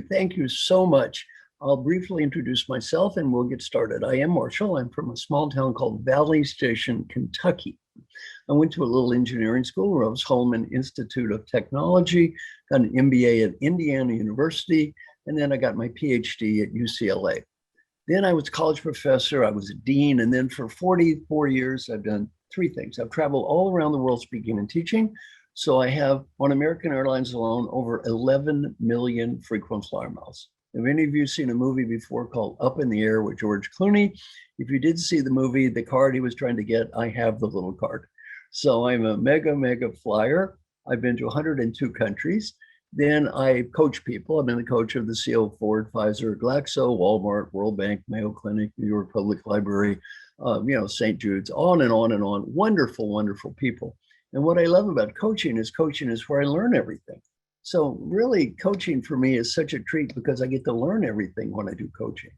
Thank you so much. I'll briefly introduce myself and we'll get started. I am Marshall. I'm from a small town called Valley Station, Kentucky. I went to a little engineering school, Rose-Hulman Institute of Technology, got an MBA at Indiana University, and then I got my PhD at UCLA. Then I was a college professor, I was a dean, and then for 44 years, I've done three things. I've traveled all around the world speaking and teaching. So I have, on American Airlines alone, over 11 million frequent flyer miles. Have any of you seen a movie before called Up in the Air with George Clooney? If you did see the movie, the card he was trying to get, I have the little card. So I'm a mega flyer. I've been to 102 countries. Then I coach people. I've been the coach of the CEO of Ford, Pfizer, Glaxo, Walmart, World Bank, Mayo Clinic, New York Public Library, St. Jude's, on and on and on. Wonderful, wonderful people. And what I love about coaching is where I learn everything. So really coaching for me is such a treat because I get to learn everything when I do coaching.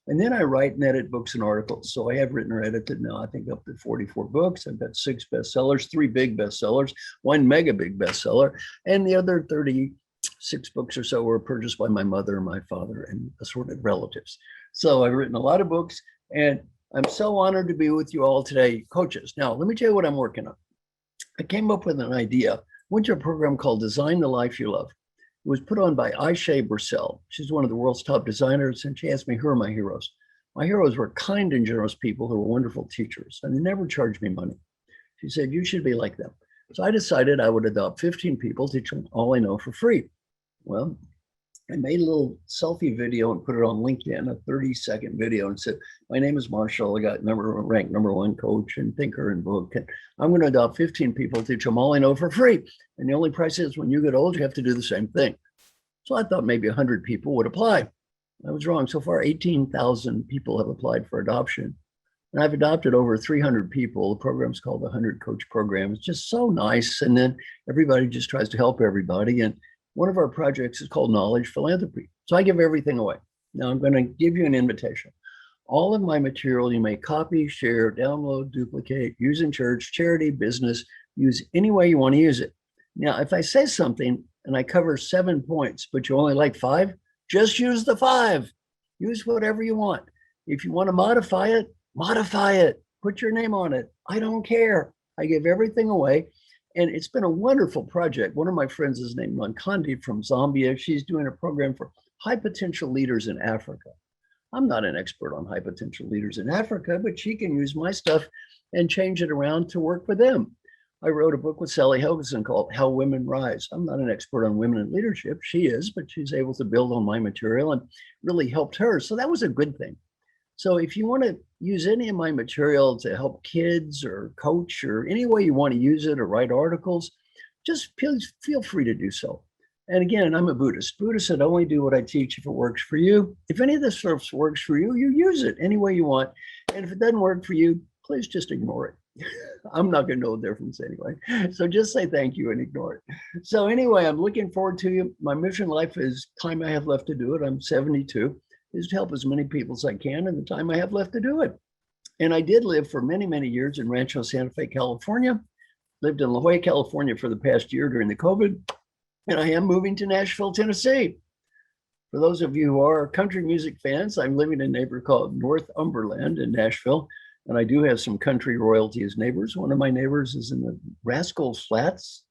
And then I write and edit books and articles. So I have written or edited now, I think up to 44 books. I've got 6 bestsellers, 3 big bestsellers, 1 mega big bestseller, and the other 36 books or so were purchased by my mother, my father, and assorted relatives. So I've written a lot of books, and I'm so honored to be with you all today, coaches. Now, let me tell you what I'm working on. I came up with an idea, went to a program called Design the Life You Love. It was put on by Aisha Bursell. She's one of the world's top designers, and she asked me, who are my heroes? My heroes were kind and generous people who were wonderful teachers, and they never charged me money. She said, you should be like them. So I decided I would adopt 15 people, teach them all I know for free. Well, I made a little selfie video and put it on LinkedIn, a 30-second video, and said, my name is Marshall. I got ranked number 1 coach and thinker and book. And I'm going to adopt 15 people, teach them all I know for free. And the only price is when you get old, you have to do the same thing. So I thought maybe 100 people would apply. I was wrong. So far, 18,000 people have applied for adoption. And I've adopted over 300 people. The program's called the 100 Coach Program. It's just so nice. And then everybody just tries to help everybody. And one of our projects is called Knowledge Philanthropy. So I give everything away. Now I'm going to give you an invitation. All of my material you may copy, share, download, duplicate, use in church, charity, business, use any way you want to use it. Now, if I say something and I cover 7 points, but you only like 5, just use the 5. Use whatever you want. If you want to modify it, put your name on it. I don't care. I give everything away. And it's been a wonderful project. One of my friends is named Mankandi from Zambia. She's doing a program for high potential leaders in Africa. I'm not an expert on high potential leaders in Africa, but she can use my stuff and change it around to work for them. I wrote a book with Sally Helgeson called How Women Rise. I'm not an expert on women in leadership. She is, but she's able to build on my material and really helped her. So that was a good thing. So if you want to use any of my material to help kids or coach or any way you want to use it or write articles, just please feel free to do so. And again, I'm a Buddhist. Buddhists said only do what I teach if it works for you. If any of this stuff works for you, you use it any way you want. And if it doesn't work for you, please just ignore it. I'm not going to know the difference anyway. So just say thank you and ignore it. So anyway, I'm looking forward to you. My mission in life is time I have left to do it. I'm 72. Is to help as many people as I can in the time I have left to do it. And I did live for many, many years in Rancho Santa Fe, California, lived in La Jolla, California for the past year during the COVID, and I am moving to Nashville, Tennessee. For those of you who are country music fans, I'm living in a neighborhood called Northumberland in Nashville, and I do have some country royalty as neighbors. One of my neighbors is in the Rascal Flats.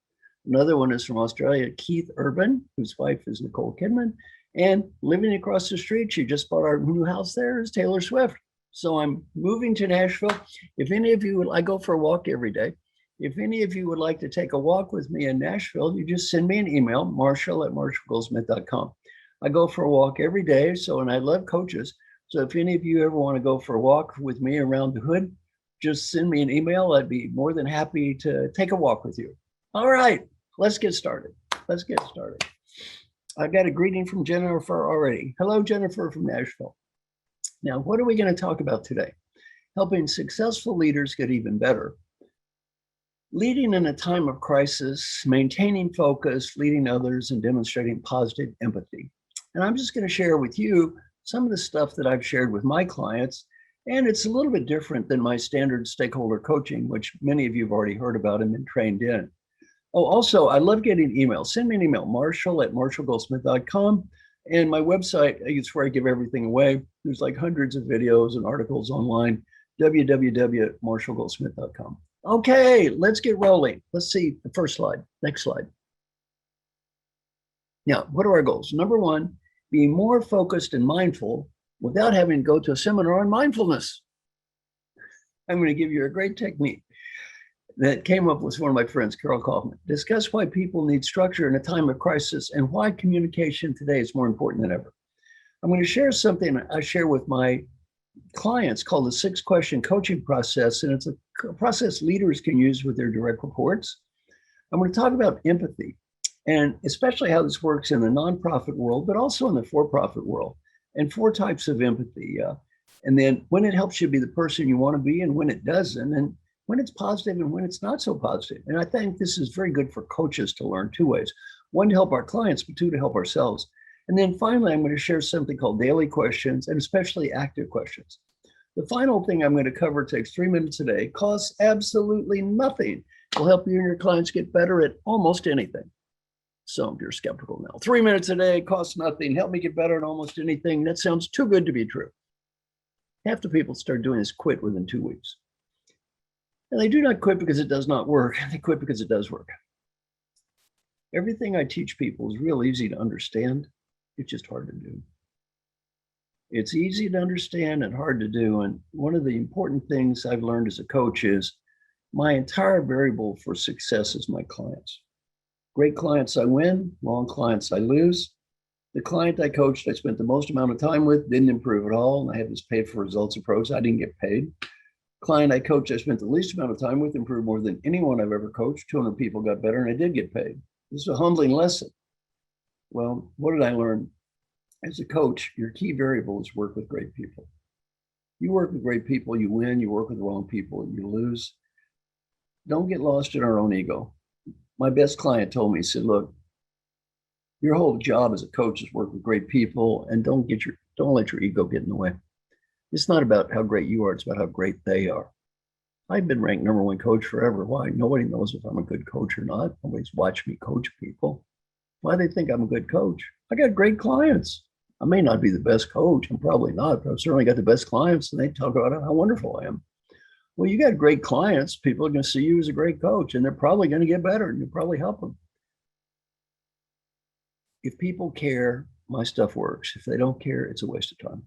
Another one is from Australia, Keith Urban, whose wife is Nicole Kidman. And living across the street, she just bought our new house there, is Taylor Swift. So I'm moving to Nashville. If any of you, I go for a walk every day. If any of you would like to take a walk with me in Nashville, you just send me an email, marshall@marshallgoldsmith.com. I go for a walk every day. So, and I love coaches. So if any of you ever want to go for a walk with me around the hood, just send me an email. I'd be more than happy to take a walk with you. All right, let's get started. I got a greeting from Jennifer already. Hello, Jennifer from Nashville. Now, what are we going to talk about today? Helping successful leaders get even better. Leading in a time of crisis, maintaining focus, leading others, and demonstrating positive empathy. And I'm just going to share with you some of the stuff that I've shared with my clients. And it's a little bit different than my standard stakeholder coaching, which many of you have already heard about and been trained in. Oh, also, I love getting emails. Send me an email, marshall@marshallgoldsmith.com. And my website, it's where I give everything away. There's like hundreds of videos and articles online, www.marshallgoldsmith.com. Okay, let's get rolling. Let's see the first slide. Next slide. Now, what are our goals? Number one, be more focused and mindful without having to go to a seminar on mindfulness. I'm going to give you a great technique that came up with one of my friends, Carol Kaufman. Discuss why people need structure in a time of crisis and why communication today is more important than ever. I'm going to share something I share with my clients called the 6-question coaching process, and it's a process leaders can use with their direct reports. I'm going to talk about empathy, and especially how this works in the nonprofit world, but also in the for-profit world, and 4 types of empathy. And then when it helps you be the person you want to be, and when it doesn't, and when it's positive and when it's not so positive. And I think this is very good for coaches to learn 2 ways. 1, to help our clients, but 2, to help ourselves. And then finally, I'm going to share something called daily questions, and especially active questions. The final thing I'm going to cover takes 3 minutes a day, costs absolutely nothing. Will help you and your clients get better at almost anything. So you're skeptical now. 3 minutes a day, costs nothing, help me get better at almost anything. That sounds too good to be true. Half the people start doing this quit within 2 weeks. And they do not quit because it does not work. They quit because it does work. Everything I teach people is real easy to understand. It's just hard to do. It's easy to understand and hard to do. And one of the important things I've learned as a coach is my entire variable for success is my clients. Great clients I win, wrong clients I lose. The client I coached, I spent the most amount of time with, didn't improve at all. And I had this paid for results approach. I didn't get paid. Client I coached, I spent the least amount of time with, improved more than anyone I've ever coached. 200 people got better, and I did get paid. This is a humbling lesson. Well, what did I learn? As a coach, your key variable is work with great people. You work with great people, you win. You work with the wrong people, you lose. Don't get lost in our own ego. My best client told me, he said, look, your whole job as a coach is work with great people, and don't let your ego get in the way. It's not about how great you are, it's about how great they are. I've been ranked #1 coach forever. Why? Nobody knows if I'm a good coach or not. Nobody's watched me coach people. Why do they think I'm a good coach? I got great clients. I may not be the best coach. I'm probably not, but I've certainly got the best clients, and they talk about how wonderful I am. Well, you got great clients. People are going to see you as a great coach, and they're probably going to get better, and you'll probably help them. If people care, my stuff works. If they don't care, it's a waste of time.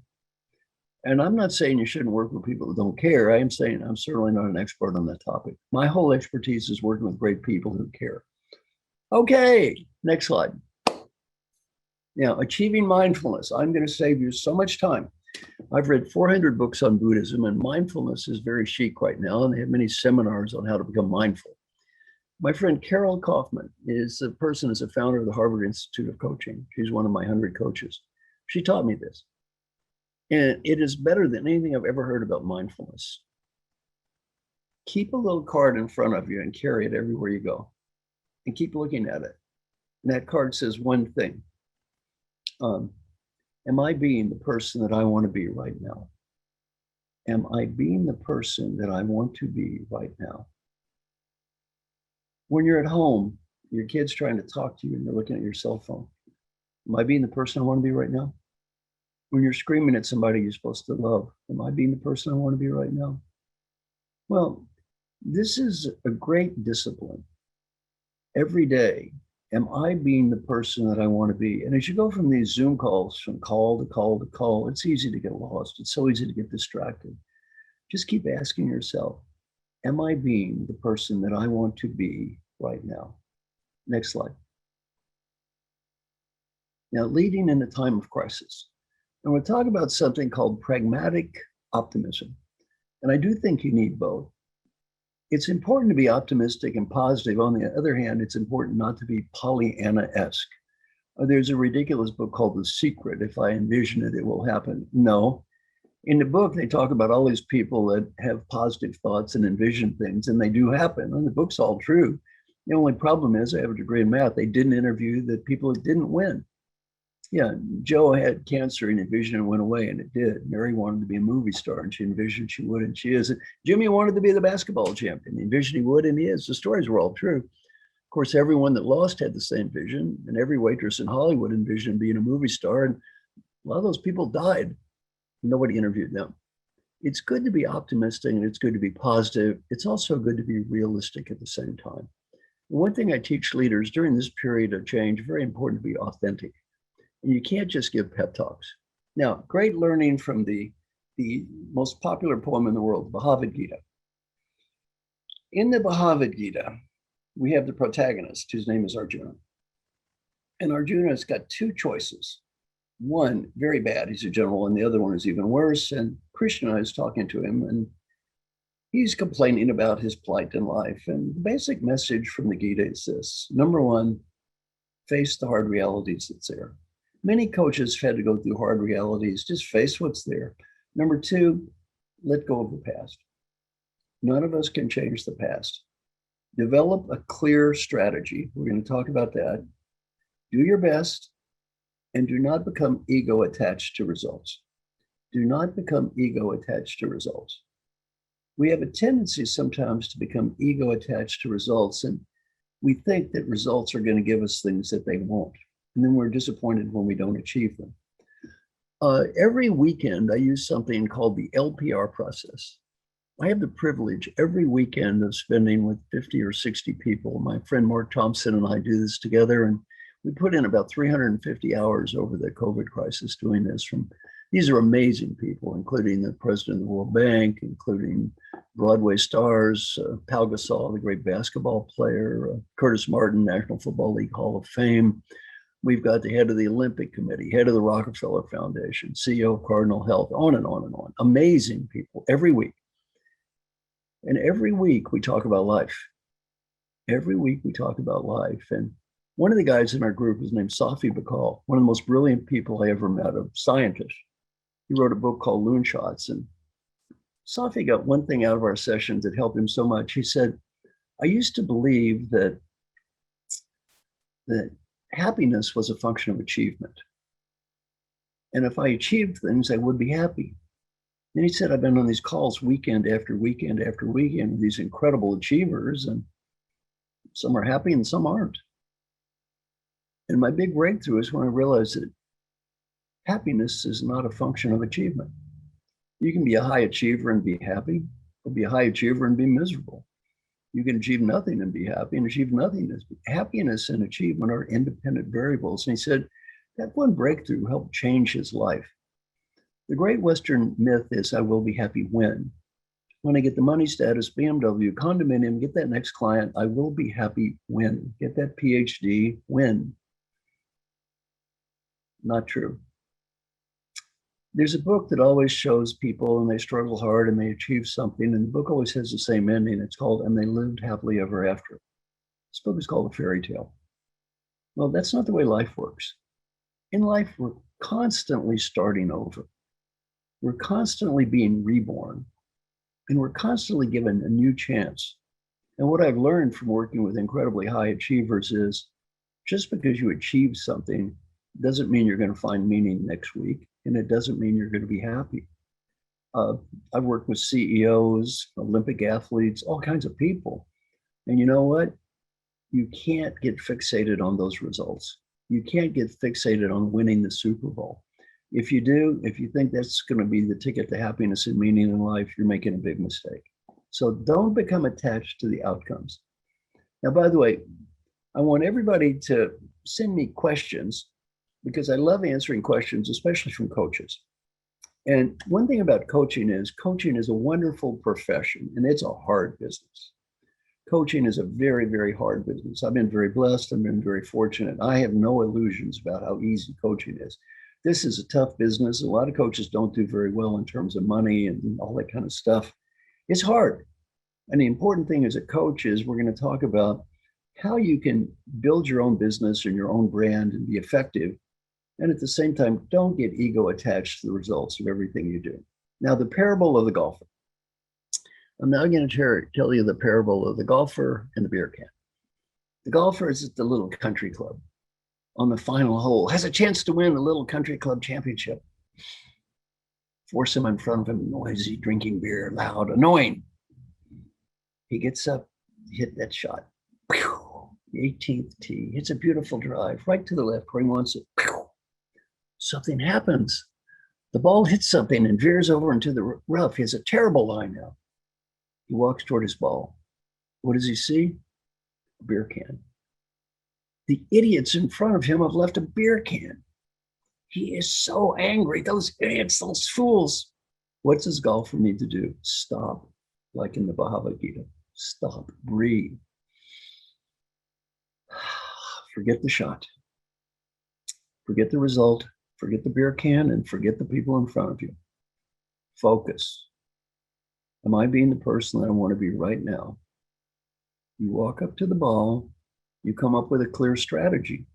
And I'm not saying you shouldn't work with people that don't care. I am saying I'm certainly not an expert on that topic. My whole expertise is working with great people who care. Okay, next slide. Now, achieving mindfulness. I'm going to save you so much time. I've read 400 books on Buddhism, and mindfulness is very chic right now, and they have many seminars on how to become mindful. My friend Carol Kaufman is a founder of the Harvard Institute of Coaching. She's one of my 100 coaches. She taught me this. And it is better than anything I've ever heard about mindfulness. Keep a little card in front of you and carry it everywhere you go. And keep looking at it. And that card says one thing. Am I being the person that I want to be right now? Am I being the person that I want to be right now? When you're at home, your kid's trying to talk to you and you're looking at your cell phone. Am I being the person I want to be right now? When you're screaming at somebody you're supposed to love, am I being the person I want to be right now? Well, this is a great discipline. Every day, am I being the person that I want to be? And as you go from these Zoom calls, from call to call to call, it's easy to get lost. It's so easy to get distracted. Just keep asking yourself, am I being the person that I want to be right now? Next slide. Now, leading in a time of crisis. And we'll talk about something called pragmatic optimism. And I do think you need both. It's important to be optimistic and positive. On the other hand, it's important not to be Pollyanna-esque. There's a ridiculous book called The Secret. If I envision it, it will happen. No. In the book, they talk about all these people that have positive thoughts and envision things, and they do happen. And the book's all true. The only problem is I have a degree in math. They didn't interview the people that didn't win. Yeah, Joe had cancer and envisioned it went away, and it did. Mary wanted to be a movie star, and she envisioned she would, and she is. Jimmy wanted to be the basketball champion. He envisioned he would, and he is. The stories were all true. course, everyone that lost had the same vision, and every waitress in Hollywood envisioned being a movie star. And a lot of those people died. Nobody interviewed them. It's good to be optimistic and it's good to be positive. It's also good to be realistic at the same time. One thing I teach leaders during this period of change, very important to be authentic. And you can't just give pep talks. Now, great learning from the most popular poem in the world, the Bhagavad Gita. In the Bhagavad Gita, we have the protagonist, whose name is Arjuna. And Arjuna has got two choices. One, very bad, he's a general, and the other one is even worse. And Krishna is talking to him, and he's complaining about his plight in life. And the basic message from the Gita is this. Number one, face the hard realities that's there. Many coaches have had to go through hard realities, just face what's there. Number two, let go of the past. None of us can change the past. Develop a clear strategy. We're going to talk about that. Do your best and do not become ego attached to results. Do not become ego attached to results. We have a tendency sometimes to become ego attached to results, and we think that results are going to give us things that they won't. And then we're disappointed when we don't achieve them. Every weekend, I use something called the LPR process. I have the privilege every weekend of spending with 50 or 60 people. My friend Mark Thompson and I do this together, and we put in about 350 hours over the COVID crisis doing this. These are amazing people, including the president of the World Bank, including Broadway stars, Pau Gasol, the great basketball player, Curtis Martin, National Football League Hall of Fame. We've got the head of the Olympic Committee, head of the Rockefeller Foundation, CEO of Cardinal Health, on and on and on. Amazing people every week. And every week we talk about life. Every week we talk about life. And one of the guys in our group is named Safi Bakal, one of the most brilliant people I ever met, a scientist. He wrote a book called Loon Shots. And Safi got one thing out of our sessions that helped him so much. He said, I used to believe that happiness was a function of achievement. And if I achieved things, I would be happy. Then he said, I've been on these calls weekend after weekend after weekend with these incredible achievers, and some are happy and some aren't. And my big breakthrough is when I realized that happiness is not a function of achievement. You can be a high achiever and be happy, or be a high achiever and be miserable. You can achieve nothing and be happy, and achieve nothing. Happiness and achievement are independent variables. And he said that one breakthrough helped change his life. The great Western myth is, I will be happy when I get the money, status, BMW, condominium, get that next client. I will be happy when, get that PhD, when. Not true. There's a book that always shows people and they struggle hard and they achieve something, and the book always has the same ending. It's called, And They Lived Happily Ever After. This book is called A Fairy Tale. Well, that's not the way life works. In life, we're constantly starting over. We're constantly being reborn, and we're constantly given a new chance. And what I've learned from working with incredibly high achievers is just because you achieve something doesn't mean you're going to find meaning next week, and it doesn't mean you're going to be happy. I've worked with CEOs, Olympic athletes, all kinds of people. And you know what? You can't get fixated on those results. You can't get fixated on winning the Super Bowl. If you do, if you think that's going to be the ticket to happiness and meaning in life, you're making a big mistake. So don't become attached to the outcomes. Now, by the way, I want everybody to send me questions because I love answering questions, especially from coaches. And one thing about coaching is a wonderful profession, and it's a hard business. Coaching is a very, very hard business. I've been very blessed. I've been very fortunate. I have no illusions about how easy coaching is. This is a tough business. A lot of coaches don't do very well in terms of money and all that kind of stuff. It's hard. And the important thing as a coach is we're going to talk about how you can build your own business and your own brand and be effective. And at the same time, don't get ego attached to the results of everything you do. Now, the parable of the golfer. I'm now going to tell you the parable of the golfer and the beer can. The golfer is at the little country club. On the final hole, has a chance to win the little country club championship. Foursome in front of him, noisy, drinking beer, loud, annoying. He gets up, hit that shot. The 18th tee. It's a beautiful drive right to the left where he wants it. Something happens. The ball hits something and veers over into the rough. He has a terrible lie now. He walks toward his ball. What does he see? A beer can. The idiots in front of him have left a beer can. He is so angry. Those idiots, those fools. What does golfer need to do? Stop, like in the Bhagavad Gita. Stop, breathe. Forget the shot. Forget the result. Forget the beer can and forget the people in front of you. Focus. Am I being the person that I want to be right now? You walk up to the ball. You come up with a clear strategy.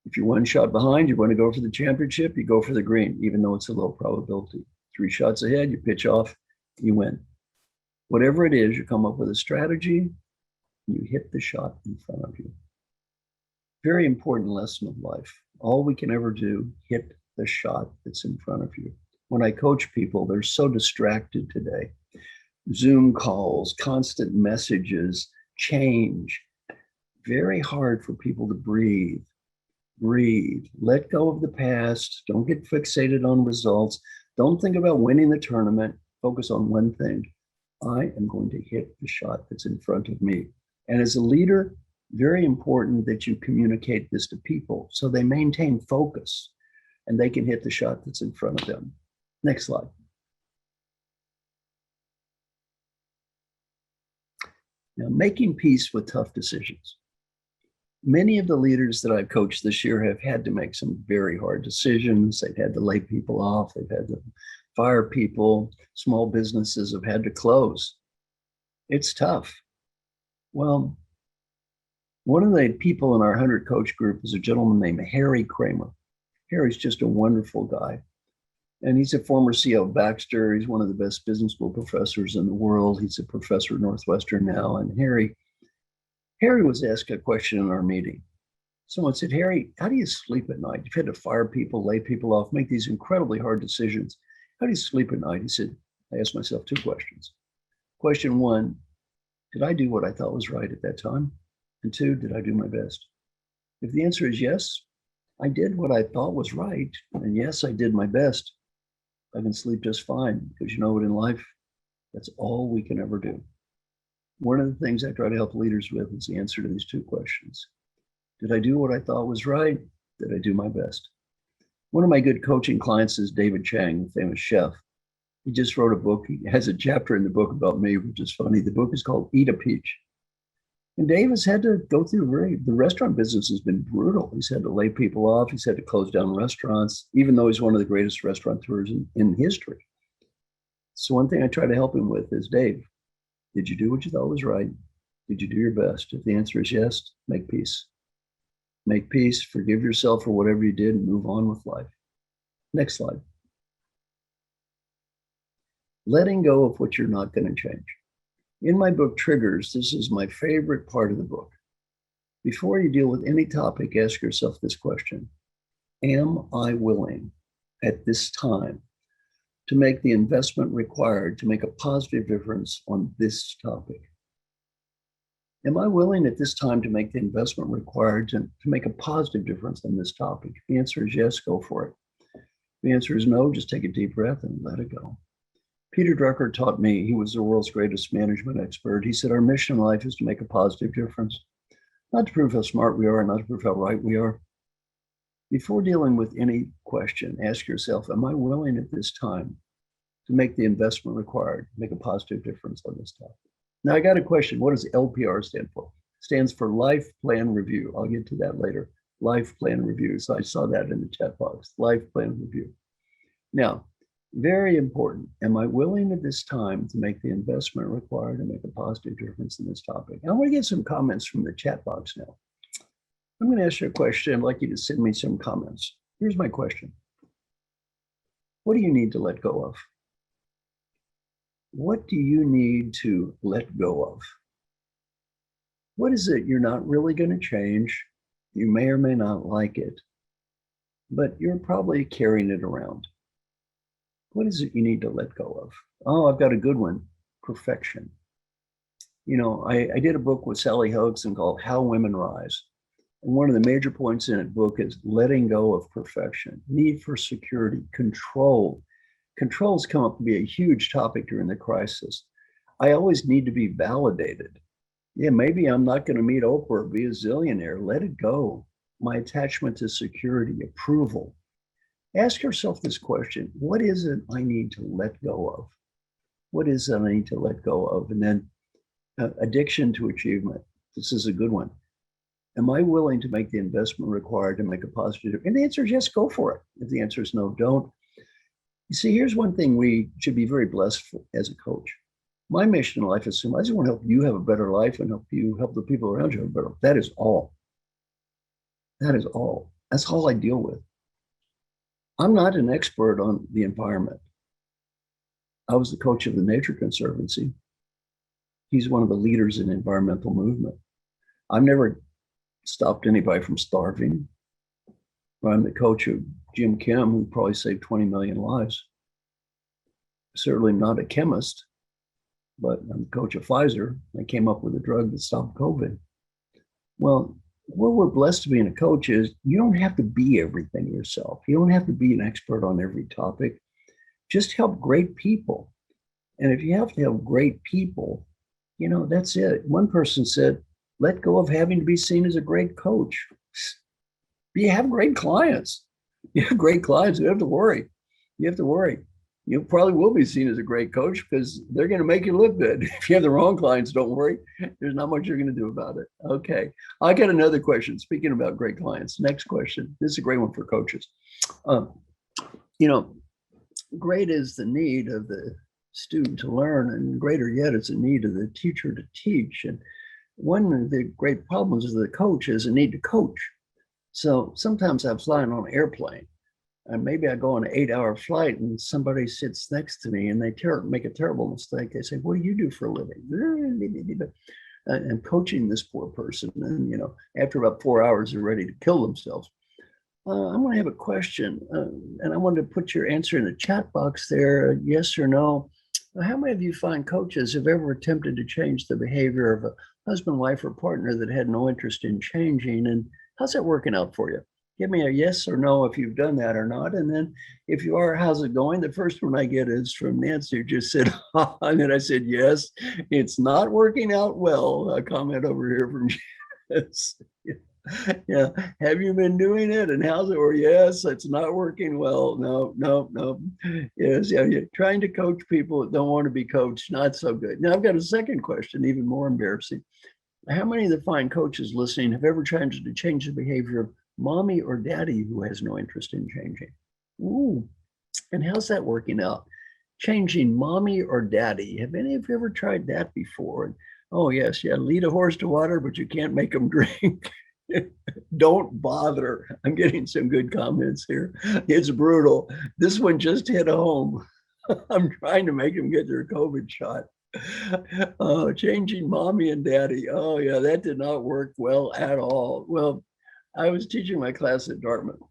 If you're one shot behind, you want to go for the championship, you go for the green, even though it's a low probability. 3 shots ahead, you pitch off, you win. Whatever it is, you come up with a strategy, you hit the shot in front of you. Very important lesson of life. All we can ever do, hit the shot that's in front of you. When I coach people, they're so distracted today. Zoom calls, constant messages, change. Very hard for people to breathe. Breathe. Let go of the past. Don't get fixated on results. Don't think about winning the tournament. Focus on one thing. I am going to hit the shot that's in front of me. And as a leader, very important that you communicate this to people so they maintain focus and they can hit the shot that's in front of them. Next slide. Now, making peace with tough decisions. Many of the leaders that I've coached this year have had to make some very hard decisions. They've had to lay people off. They've had to fire people. Small businesses have had to close. It's tough. Well, one of the people in our 100 coach group is a gentleman named Harry Kramer. Harry's just a wonderful guy. And he's a former CEO of Baxter. He's one of the best business school professors in the world. He's a professor at Northwestern now. And Harry was asked a question in our meeting. Someone said, Harry, how do you sleep at night? You've had to fire people, lay people off, make these incredibly hard decisions. How do you sleep at night? He said, I asked myself 2 questions. Question 1, did I do what I thought was right at that time? And 2, did I do my best? If the answer is yes, I did what I thought was right. And yes, I did my best. I can sleep just fine because you know what, in life, that's all we can ever do. One of the things I try to help leaders with is the answer to these 2 questions. Did I do what I thought was right? Did I do my best? One of my good coaching clients is David Chang, the famous chef. He just wrote a book. He has a chapter in the book about me, which is funny. The book is called Eat a Peach. And Dave has had to go through the restaurant business has been brutal. He's had to lay people off. He's had to close down restaurants, even though he's one of the greatest restaurateurs in history. So one thing I try to help him with is, Dave, did you do what you thought was right? Did you do your best? If the answer is yes, make peace. Make peace, forgive yourself for whatever you did, and move on with life. Next slide. Letting go of what you're not going to change. In my book, Triggers, this is my favorite part of the book. Before you deal with any topic, ask yourself this question. Am I willing at this time to make the investment required to make a positive difference on this topic? Am I willing at this time to make the investment required to make a positive difference on this topic? If the answer is yes, go for it. If the answer is no, just take a deep breath and let it go. Peter Drucker taught me, he was the world's greatest management expert. He said, our mission in life is to make a positive difference, not to prove how smart we are, not to prove how right we are. Before dealing with any question, ask yourself, am I willing at this time to make the investment required to make a positive difference on this topic? Now, I got a question. What does LPR stand for? It stands for Life Plan Review. I'll get to that later. Life Plan Review. So I saw that in the chat box. Life Plan Review. Now, very important. Am I willing at this time to make the investment required to make a positive difference in this topic? I want to get some comments from the chat box now. I'm going to ask you a question. I'd like you to send me some comments. Here's my question. What do you need to let go of? What do you need to let go of? What is it you're not really going to change? You may or may not like it, but you're probably carrying it around. What is it you need to let go of? Oh, I've got a good one. Perfection. I did a book with Sally Hoagson called How Women Rise. And one of the major points in that book is letting go of perfection, need for security, control. Control's come up to be a huge topic during the crisis. I always need to be validated. Yeah, maybe I'm not going to meet Oprah or be a zillionaire. Let it go. My attachment to security, approval. Ask yourself this question: what is it I need to let go of? What is it I need to let go of? And then addiction to achievement. This is a good one. Am I willing to make the investment required to make a positive? And the answer is yes, go for it. If the answer is no, don't. You see, here's one thing we should be very blessed for as a coach. My mission in life is simple. I just want to help you have a better life and help the people around you have a better life. That is all. That is all. That's all I deal with. I'm not an expert on the environment. I was the coach of the Nature Conservancy. He's one of the leaders in the environmental movement. I've never stopped anybody from starving. I'm the coach of Jim Kim, who probably saved 20 million lives. Certainly not a chemist, but I'm the coach of Pfizer. I came up with a drug that stopped COVID. Well, what we're blessed to be in a coach is you don't have to be everything yourself. You don't have to be an expert on every topic. Just help great people. And if you have to help great people, that's it. One person said, let go of having to be seen as a great coach. You have great clients. You have great clients. You have to worry. You have to worry. You probably will be seen as a great coach because they're going to make you look good. If you have the wrong clients, don't worry. There's not much you're going to do about it. Okay. I got another question. Speaking about great clients, next question. This is a great one for coaches. Great is the need of the student to learn, and greater yet, it's a need of the teacher to teach. And one of the great problems of the coach is a need to coach. So sometimes I'm flying on an airplane, and maybe I go on an 8-hour flight and somebody sits next to me and they make a terrible mistake. They say, what do you do for a living? I'm coaching this poor person. And, after about 4 hours, they're ready to kill themselves. I'm going to have a question, and I want to put your answer in the chat box there, yes or no. How many of you fine coaches have ever attempted to change the behavior of a husband, wife, or partner that had no interest in changing? And how's that working out for you? Give me a yes or no if you've done that or not. And then if you are, how's it going? The first one I get is from Nancy, who just said, and then I said, yes, it's not working out well. A comment over here from Jess. Yeah. Have you been doing it? And how's it? Or yes, it's not working well. No. Yes. Yeah. You're trying to coach people that don't want to be coached. Not so good. Now I've got a second question, even more embarrassing. How many of the fine coaches listening have ever tried to change the behavior of mommy or daddy who has no interest in changing? Ooh. And how's that working out? Changing mommy or daddy. Have any of you ever tried that before? Oh, yes. Yeah. Lead a horse to water, but you can't make them drink. Don't bother. I'm getting some good comments here. It's brutal. This one just hit home. I'm trying to make them get their COVID shot. Changing mommy and daddy. Oh, yeah, that did not work well at all. Well, I was teaching my class at Dartmouth,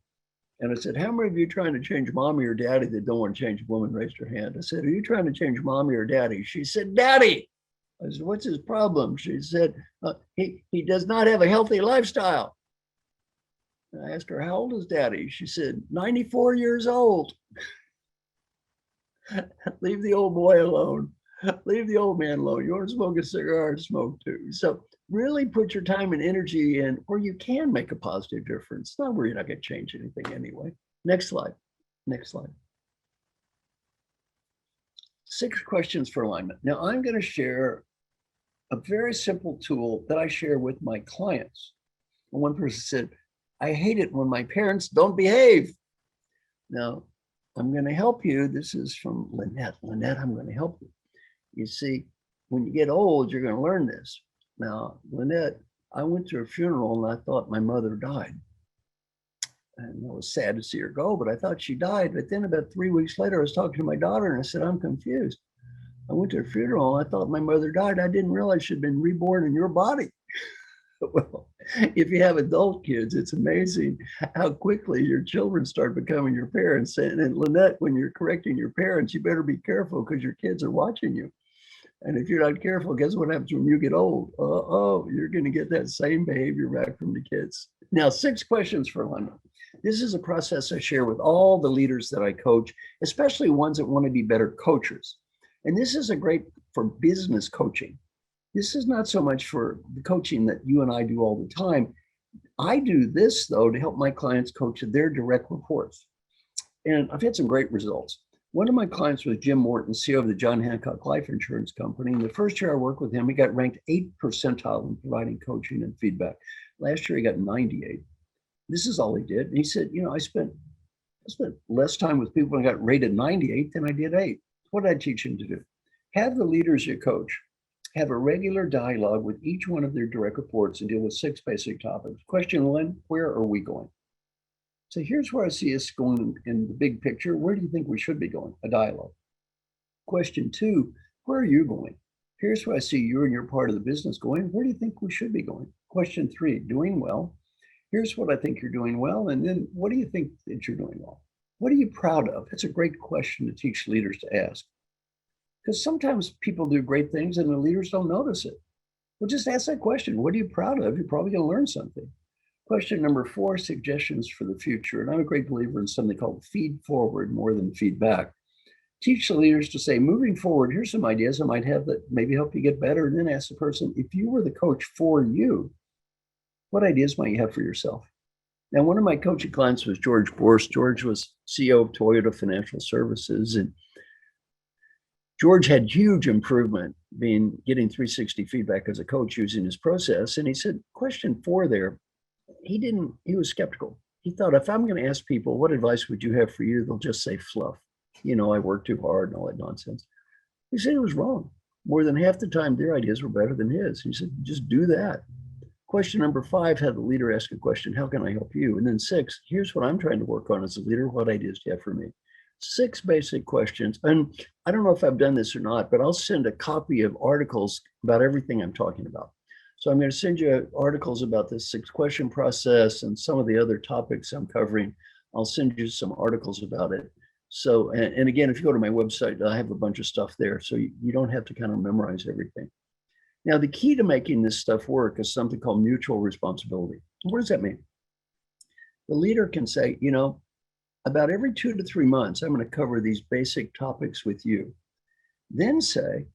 and I said, how many of you trying to change mommy or daddy that don't want to change? A woman raised her hand. I said, are you trying to change mommy or daddy? She said, daddy. I said, what's his problem? She said, he does not have a healthy lifestyle. I asked her, how old is daddy? She said, 94 years old. Leave the old boy alone. Leave the old man alone. You want to smoke a cigar, smoke too. So really put your time and energy in where you can make a positive difference, not where you're not going to change anything anyway. Next slide. Next slide. 6 questions for alignment. Now I'm going to share a very simple tool that I share with my clients. And one person said, I hate it when my parents don't behave. Now, I'm going to help you. This is from Lynette. Lynette, I'm going to help you. You see, when you get old, you're going to learn this. Now, Lynette, I went to a funeral and I thought my mother died. And it was sad to see her go, but I thought she died. But then about 3 weeks later, I was talking to my daughter and I said, I'm confused. I went to a funeral. I thought my mother died. I didn't realize she'd been reborn in your body. Well, if you have adult kids, it's amazing how quickly your children start becoming your parents. And Lynette, when you're correcting your parents, you better be careful because your kids are watching you. And if you're not careful, guess what happens when you get old? You're going to get that same behavior back from the kids. Now, 6 questions for London. This is a process I share with all the leaders that I coach, especially ones that want to be better coaches. And this is a great for business coaching. This is not so much for the coaching that you and I do all the time. I do this, though, to help my clients coach their direct reports. And I've had some great results. One of my clients was Jim Morton, CEO of the John Hancock Life Insurance Company. And the first year I worked with him, he got ranked 8th percentile in providing coaching and feedback. Last year, he got 98. This is all he did. And he said, I spent less time with people and got rated 98 than I did 8. What did I teach him to do? Have the leaders you coach have a regular dialogue with each one of their direct reports and deal with 6 basic topics. Question 1, where are we going? So here's where I see us going in the big picture. Where do you think we should be going? A dialogue. Question 2, where are you going? Here's where I see you and your part of the business going. Where do you think we should be going? Question 3, doing well. Here's what I think you're doing well. And then what do you think that you're doing well? What are you proud of? It's a great question to teach leaders to ask. Because sometimes people do great things and the leaders don't notice it. Well, just ask that question. What are you proud of? You're probably going to learn something. Question number 4, suggestions for the future. And I'm a great believer in something called feed forward more than feedback. Teach the leaders to say, moving forward, here's some ideas I might have that maybe help you get better. And then ask the person, if you were the coach for you, what ideas might you have for yourself? Now, one of my coaching clients was George Borst. George was CEO of Toyota Financial Services. And George had huge improvement getting 360 feedback as a coach using his process. And he said, question 4 there, he was skeptical. He thought, if I'm going to ask people, what advice would you have for you? They'll just say fluff. I work too hard and all that nonsense. He said it was wrong. More than half the time, their ideas were better than his. He said, just do that. Question number 5, had the leader ask a question, how can I help you? And then 6, here's what I'm trying to work on as a leader. What ideas do you have for me? 6 basic questions. And I don't know if I've done this or not, but I'll send a copy of articles about everything I'm talking about. So I'm going to send you articles about this 6-question process and some of the other topics I'm covering. I'll send you some articles about it. So, and again, if you go to my website, I have a bunch of stuff there. So you don't have to kind of memorize everything. Now, the key to making this stuff work is something called mutual responsibility. What does that mean? The leader can say, about every 2 to 3 months, I'm going to cover these basic topics with you. Then say,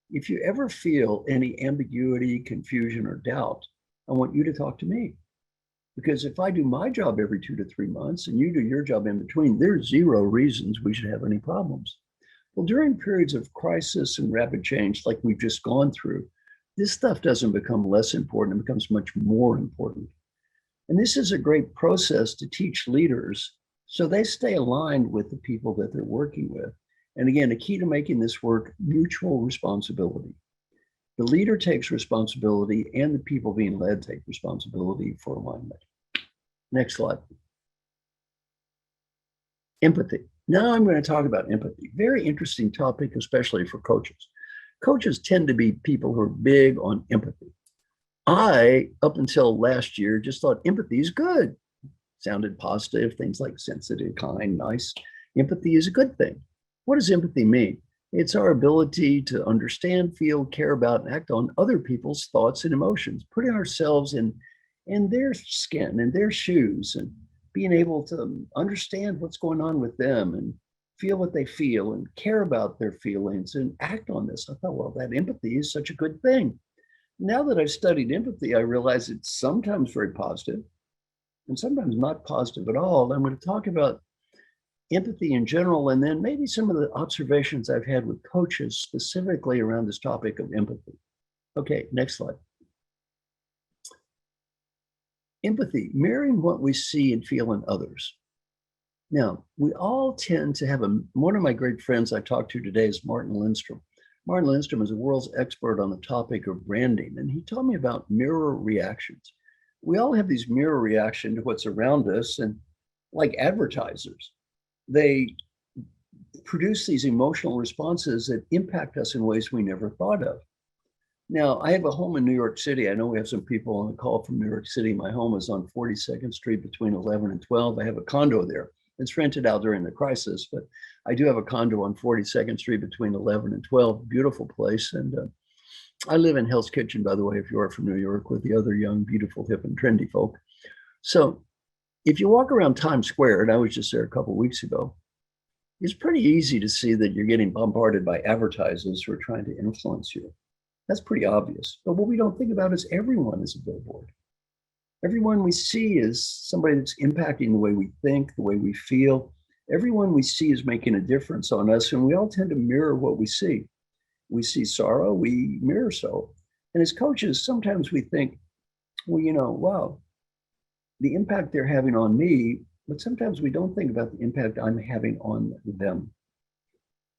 if you ever feel any ambiguity, confusion, or doubt, I want you to talk to me. Because if I do my job every 2 to 3 months and you do your job in between, there's 0 reasons we should have any problems. Well, during periods of crisis and rapid change like we've just gone through, this stuff doesn't become less important, it becomes much more important. And this is a great process to teach leaders so they stay aligned with the people that they're working with. And again, a key to making this work, mutual responsibility. The leader takes responsibility and the people being led take responsibility for alignment. Next slide. Empathy. Now I'm going to talk about empathy. Very interesting topic, especially for coaches. Coaches tend to be people who are big on empathy. I, up until last year, just thought empathy is good. Sounded positive, things like sensitive, kind, nice. Empathy is a good thing. What does empathy mean? It's our ability to understand, feel, care about, and act on other people's thoughts and emotions, putting ourselves in their skin, in their shoes, and being able to understand what's going on with them and feel what they feel and care about their feelings and act on this. I thought, well, that empathy is such a good thing. Now that I've studied empathy, I realize it's sometimes very positive and sometimes not positive at all. I'm going to talk about empathy in general, and then maybe some of the observations I've had with coaches specifically around this topic of empathy. Okay, next slide. Empathy, mirroring what we see and feel in others. Now, we all tend to have one of my great friends I talked to today is Martin Lindstrom. Martin Lindstrom is a world's expert on the topic of branding, and he told me about mirror reactions. We all have these mirror reactions to what's around us, and like advertisers, they produce these emotional responses that impact us in ways we never thought of. Now, I have a home in New York City. I know we have some people on the call from New York City. My home is on 42nd Street between 11 and 12. I have a condo there. It's rented out during the crisis, but I do have a condo on 42nd Street between 11 and 12. Beautiful place. And I live in Hell's Kitchen, by the way, if you are from New York, with the other young, beautiful, hip, and trendy folk. So if you walk around Times Square, and I was just there a couple of weeks ago, it's pretty easy to see that you're getting bombarded by advertisers who are trying to influence you. That's pretty obvious. But what we don't think about is everyone is a billboard. Everyone we see is somebody that's impacting the way we think, the way we feel. Everyone we see is making a difference on us, and we all tend to mirror what we see. We see sorrow, we mirror sorrow. And as coaches, sometimes we think, well, wow, the impact they're having on me, but sometimes we don't think about the impact I'm having on them.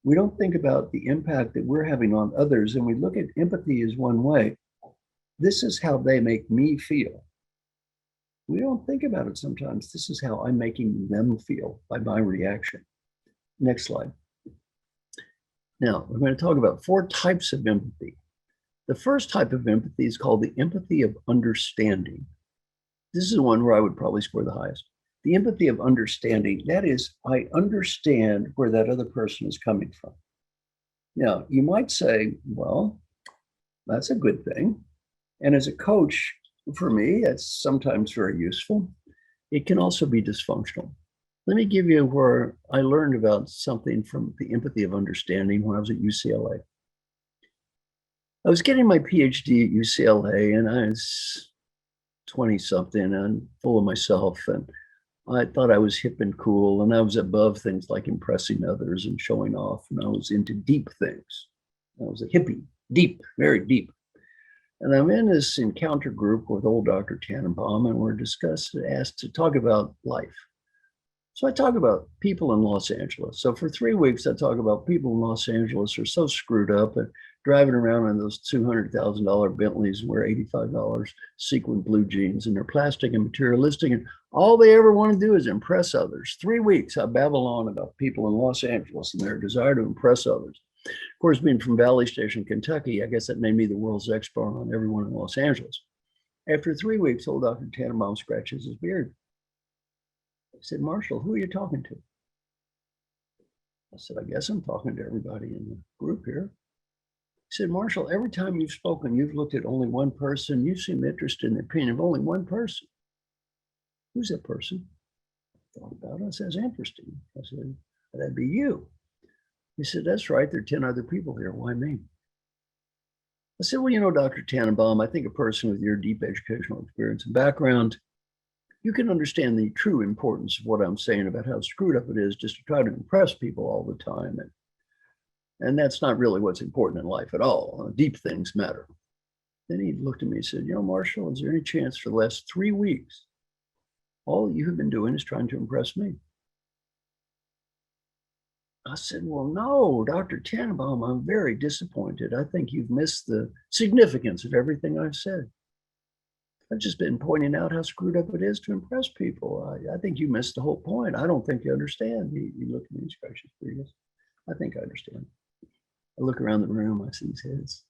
We don't think about the impact that we're having on others, and we look at empathy as one way. This is how they make me feel. We don't think about it sometimes. This is how I'm making them feel by my reaction. Next slide. Now, we're going to talk about 4 types of empathy. The first type of empathy is called the empathy of understanding. This is the one where I would probably score the highest. The empathy of understanding, that is, I understand where that other person is coming from. Now, you might say, well, that's a good thing. And as a coach, for me, it's sometimes very useful. It can also be dysfunctional. Let me give you where I learned about something from the empathy of understanding when I was at UCLA. I was getting my PhD at UCLA, and I was 20-something and full of myself. And I thought I was hip and cool, and I was above things like impressing others and showing off. And I was into deep things. I was a hippie, deep, very deep. And I'm in this encounter group with old Dr. Tannenbaum, and we're asked to talk about life. So I talk about people in Los Angeles. So for 3 weeks, I talk about people in Los Angeles are so screwed up and driving around in those $200,000 Bentleys and wear $85 sequin blue jeans, and they're plastic and materialistic, and all they ever want to do is impress others. 3 weeks, I babble on about people in Los Angeles and their desire to impress others. Of course, being from Valley Station, Kentucky, I guess that made me the world's expert on everyone in Los Angeles. After 3 weeks, old Dr. Tannenbaum scratches his beard. He said, Marshall, who are you talking to? I said, I guess I'm talking to everybody in the group here. He said, Marshall, every time you've spoken, you've looked at only one person. You seem interested in the opinion of only one person. Who's that person? I thought about it. I said, that's interesting. I said, that'd be you. He said, that's right. There are 10 other people here. Why me? I said, well, Dr. Tannenbaum, I think a person with your deep educational experience and background, you can understand the true importance of what I'm saying about how screwed up it is just to try to impress people all the time. And that's not really what's important in life at all. Deep things matter. Then he looked at me and said, Marshall, is there any chance for the last 3 weeks, all you have been doing is trying to impress me? I said, well, no, Dr. Tannenbaum, I'm very disappointed. I think you've missed the significance of everything I've said. I've just been pointing out how screwed up it is to impress people. I think you missed the whole point. I don't think you understand. He looked at me and scratched his beard. I think I understand. I look around the room, I see his heads.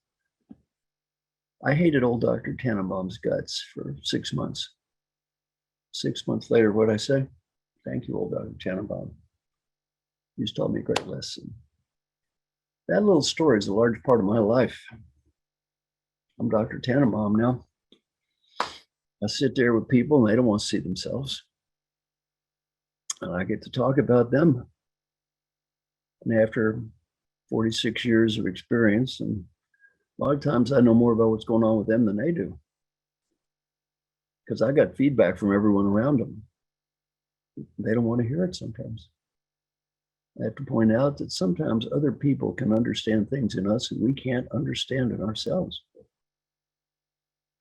I hated old Dr. Tannenbaum's guts for 6 months. 6 months later, what'd I say? Thank you, old Dr. Tannenbaum. You just taught me a great lesson. That little story is a large part of my life. I'm Dr. Tannenbaum now. I sit there with people and they don't want to see themselves. And I get to talk about them. And after 46 years of experience, and a lot of times I know more about what's going on with them than they do. Because I got feedback from everyone around them. They don't want to hear it sometimes. I have to point out that sometimes other people can understand things in us and we can't understand in ourselves.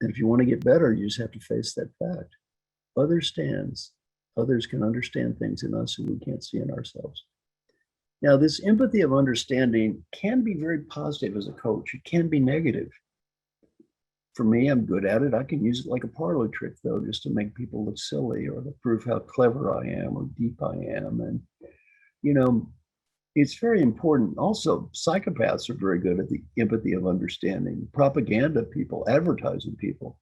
And if you want to get better, you just have to face that fact. Others can understand things in us that we can't see in ourselves. Now, this empathy of understanding can be very positive as a coach. It can be negative. For me, I'm good at it. I can use it like a parlor trick, though, just to make people look silly or to prove how clever I am or deep I am. And it's very important. Also, psychopaths are very good at the empathy of understanding. Propaganda people, advertising people,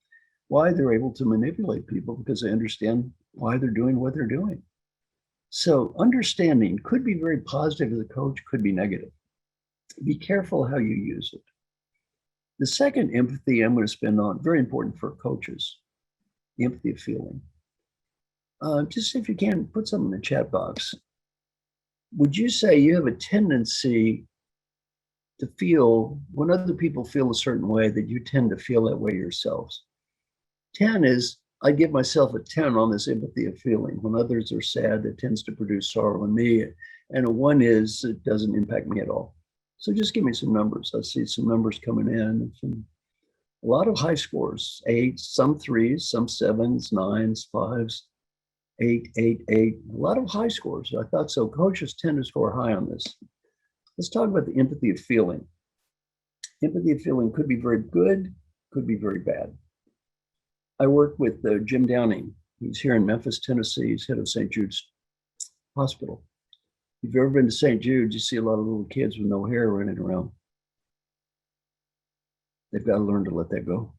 why they're able to manipulate people because they understand why they're doing what they're doing. So understanding could be very positive as a coach, could be negative. Be careful how you use it. The second empathy I'm going to spend on, very important for coaches, the empathy of feeling. Just if you can, put something in the chat box. Would you say you have a tendency to feel, when other people feel a certain way, that you tend to feel that way yourselves? 10 is, I give myself a 10 on this empathy of feeling. When others are sad, it tends to produce sorrow in me. And a 1 is, it doesn't impact me at all. So just give me some numbers. I see some numbers coming in. A lot of high scores, 8, some 3s, some 7s, 9s, 5s, 8, 8, 8. A lot of high scores. I thought so. Coaches tend to score high on this. Let's talk about the empathy of feeling. Empathy of feeling could be very good, could be very bad. I work with Jim Downing. He's here in Memphis, Tennessee. He's head of St. Jude's Hospital. If you've ever been to St. Jude's, you see a lot of little kids with no hair running around. They've got to learn to let that go.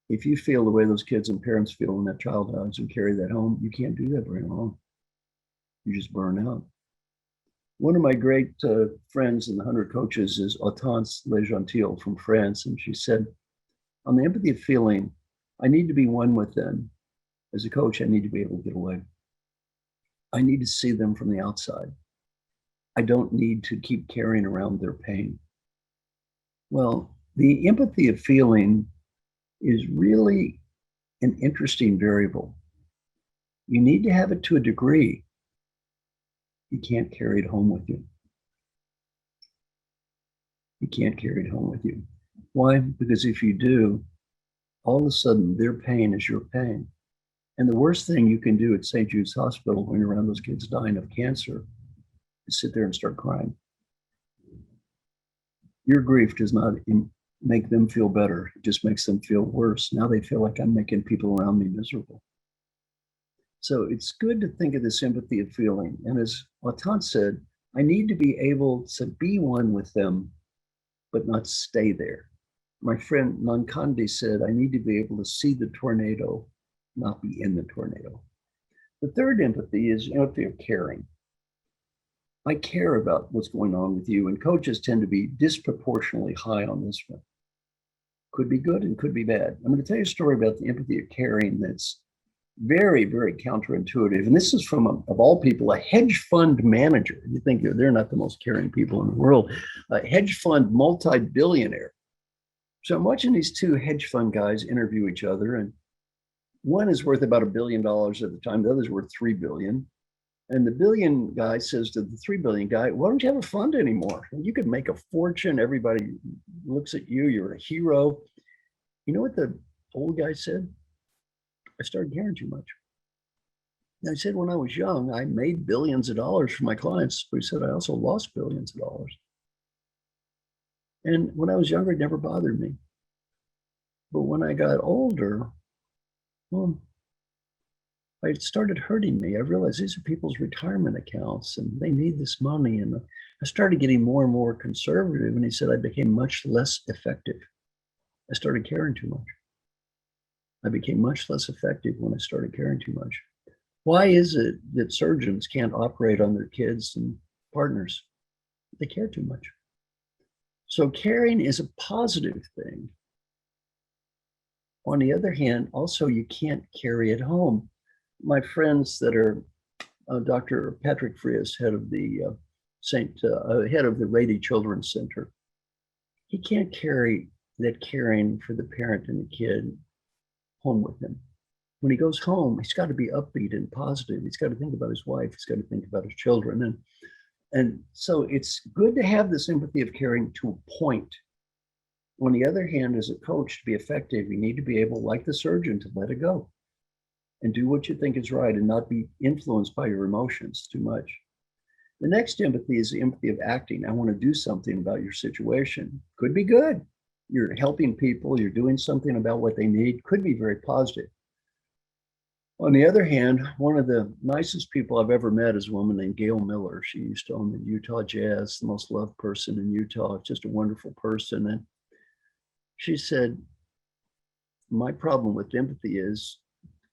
If you feel the way those kids and parents feel when that child dies and carry that home, you can't do that very long. You just burn out. One of my great friends in the 100 Coaches is Hortense Legentil from France. And she said, on the empathy of feeling, I need to be one with them. As a coach, I need to be able to get away. I need to see them from the outside. I don't need to keep carrying around their pain. Well, the empathy of feeling is really an interesting variable. You need to have it to a degree. You can't carry it home with you. You can't carry it home with you. Why? Because if you do, all of a sudden their pain is your pain. And the worst thing you can do at St. Jude's Hospital when you're around those kids dying of cancer is sit there and start crying. Your grief does not make them feel better. It just makes them feel worse. Now they feel like I'm making people around me miserable. So it's good to think of this empathy of feeling. And as Watan said, I need to be able to be one with them, but not stay there. My friend Nankandi said, I need to be able to see the tornado, not be in the tornado. The third empathy is empathy of caring. I care about what's going on with you, and coaches tend to be disproportionately high on this one. Could be good and could be bad. I'm going to tell you a story about the empathy of caring that's very, very counterintuitive. And this is from, of all people, a hedge fund manager. You think they're not the most caring people in the world. A hedge fund multi-billionaire. So I'm watching these two hedge fund guys interview each other, and one is worth about $1 billion at the time. The other's worth $3 billion. And the billion guy says to the 3 billion guy, why don't you have a fund anymore? You could make a fortune. Everybody looks at you. You're a hero. You know what the old guy said? I started caring too much. And I said, when I was young, I made billions of dollars for my clients. But he said, I also lost billions of dollars. And when I was younger, it never bothered me. But when I got older, well, it started hurting me. I realized these are people's retirement accounts and they need this money. And I started getting more and more conservative. And he said, I became much less effective. I started caring too much. I became much less effective when I started caring too much. Why is it that surgeons can't operate on their kids and partners? They care too much. So caring is a positive thing. On the other hand, also you can't carry it home. My friends that are Dr. Patrick Frias, head of the head of the Rady Children's Center, he can't carry that caring for the parent and the kid home with him. When he goes home, he's got to be upbeat and positive. He's got to think about his wife. He's got to think about his children. And so it's good to have this empathy of caring to a point. On the other hand, as a coach, to be effective, you need to be able, like the surgeon, to let it go and do what you think is right and not be influenced by your emotions too much. The next empathy is the empathy of acting. I want to do something about your situation. Could be good. You're helping people. You're doing something about what they need. Could be very positive. On the other hand, one of the nicest people I've ever met is a woman named Gail Miller. She used to own the Utah Jazz, the most loved person in Utah, just a wonderful person. And she said, my problem with empathy is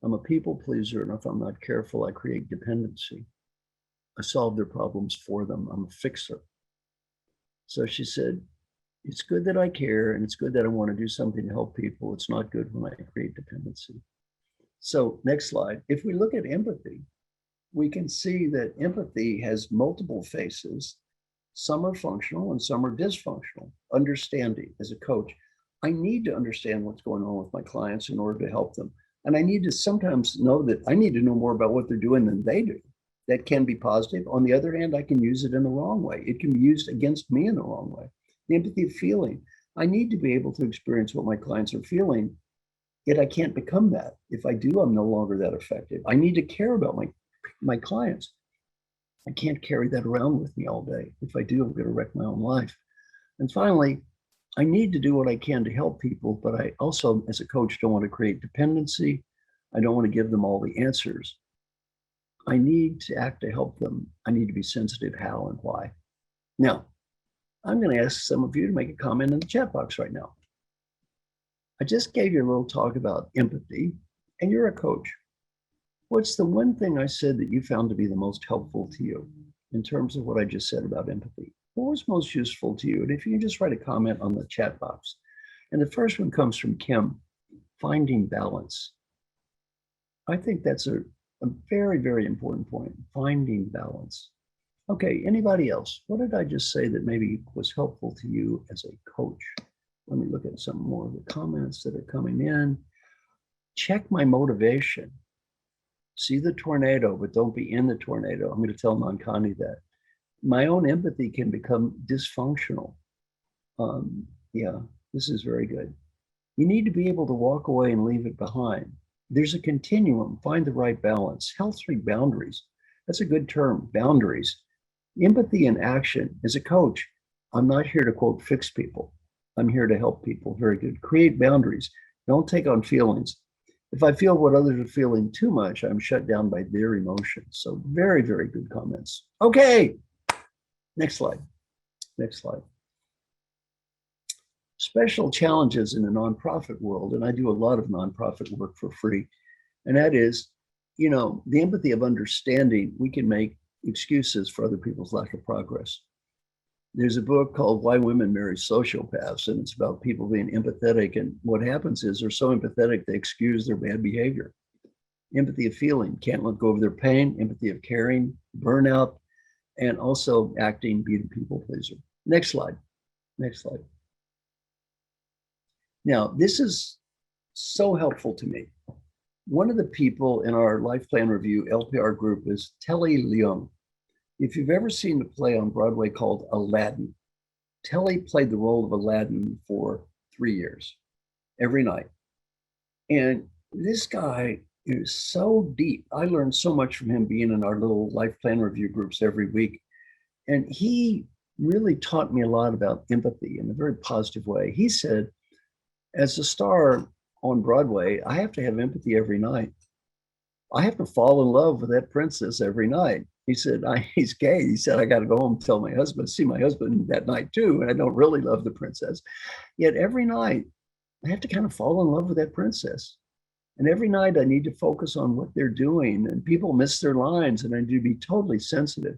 I'm a people pleaser, and if I'm not careful, I create dependency. I solve their problems for them. I'm a fixer. So she said, it's good that I care, and it's good that I want to do something to help people. It's not good when I create dependency. So next slide. If we look at empathy, we can see that empathy has multiple faces. Some are functional and some are dysfunctional. Understanding as a coach, I need to understand what's going on with my clients in order to help them. And I need to sometimes know that I need to know more about what they're doing than they do. That can be positive. On the other hand, I can use it in the wrong way. It can be used against me in the wrong way. The empathy of feeling, I need to be able to experience what my clients are feeling, yet I can't become that. If I do, I'm no longer that effective. I need to care about my clients. I can't carry that around with me all day. If I do, I'm going to wreck my own life. And finally, I need to do what I can to help people, but I also, as a coach, don't want to create dependency. I don't want to give them all the answers. I need to act to help them. I need to be sensitive how and why. Now, I'm going to ask some of you to make a comment in the chat box right now. I just gave you a little talk about empathy, and you're a coach. What's the one thing I said that you found to be the most helpful to you in terms of what I just said about empathy? What was most useful to you? And if you can just write a comment on the chat box. And the first one comes from Kim, finding balance. I think that's a very, very important point, finding balance. Okay, anybody else? What did I just say that maybe was helpful to you as a coach? Let me look at some more of the comments that are coming in. Check my motivation. See the tornado, but don't be in the tornado. I'm going to tell Nankani that. My own empathy can become dysfunctional. Yeah, this is very good. You need to be able to walk away and leave it behind. There's a continuum. Find the right balance. Healthy boundaries. That's a good term, boundaries. Empathy in action. As a coach, I'm not here to, quote, fix people. I'm here to help people. Very good. Create boundaries. Don't take on feelings. If I feel what others are feeling too much, I'm shut down by their emotions. So very, very good comments. Okay, next slide. Next slide. Special challenges in the nonprofit world, and I do a lot of nonprofit work for free, and that is, you know, the empathy of understanding. We can make excuses for other people's lack of progress. There's a book called Why Women Marry Sociopaths, and it's about people being empathetic. And what happens is they're so empathetic, they excuse their bad behavior. Empathy of feeling, can't let go of their pain. Empathy of caring, burnout, and also acting, being a people pleaser. Next slide. Next slide. Now, this is so helpful to me. One of the people in our Life Plan Review LPR group is Telly Leung. If you've ever seen a play on Broadway called Aladdin, Telly played the role of Aladdin for 3 years, every night. And this guy is so deep. I learned so much from him being in our little Life Plan Review groups every week. And he really taught me a lot about empathy in a very positive way. He said, as a star on Broadway, I have to have empathy every night. I have to fall in love with that princess every night. He said, he's gay. He said, I got to go home and tell my husband, see my husband that night too. And I don't really love the princess. Yet every night, I have to kind of fall in love with that princess. And every night I need to focus on what they're doing, and people miss their lines, and I need to be totally sensitive.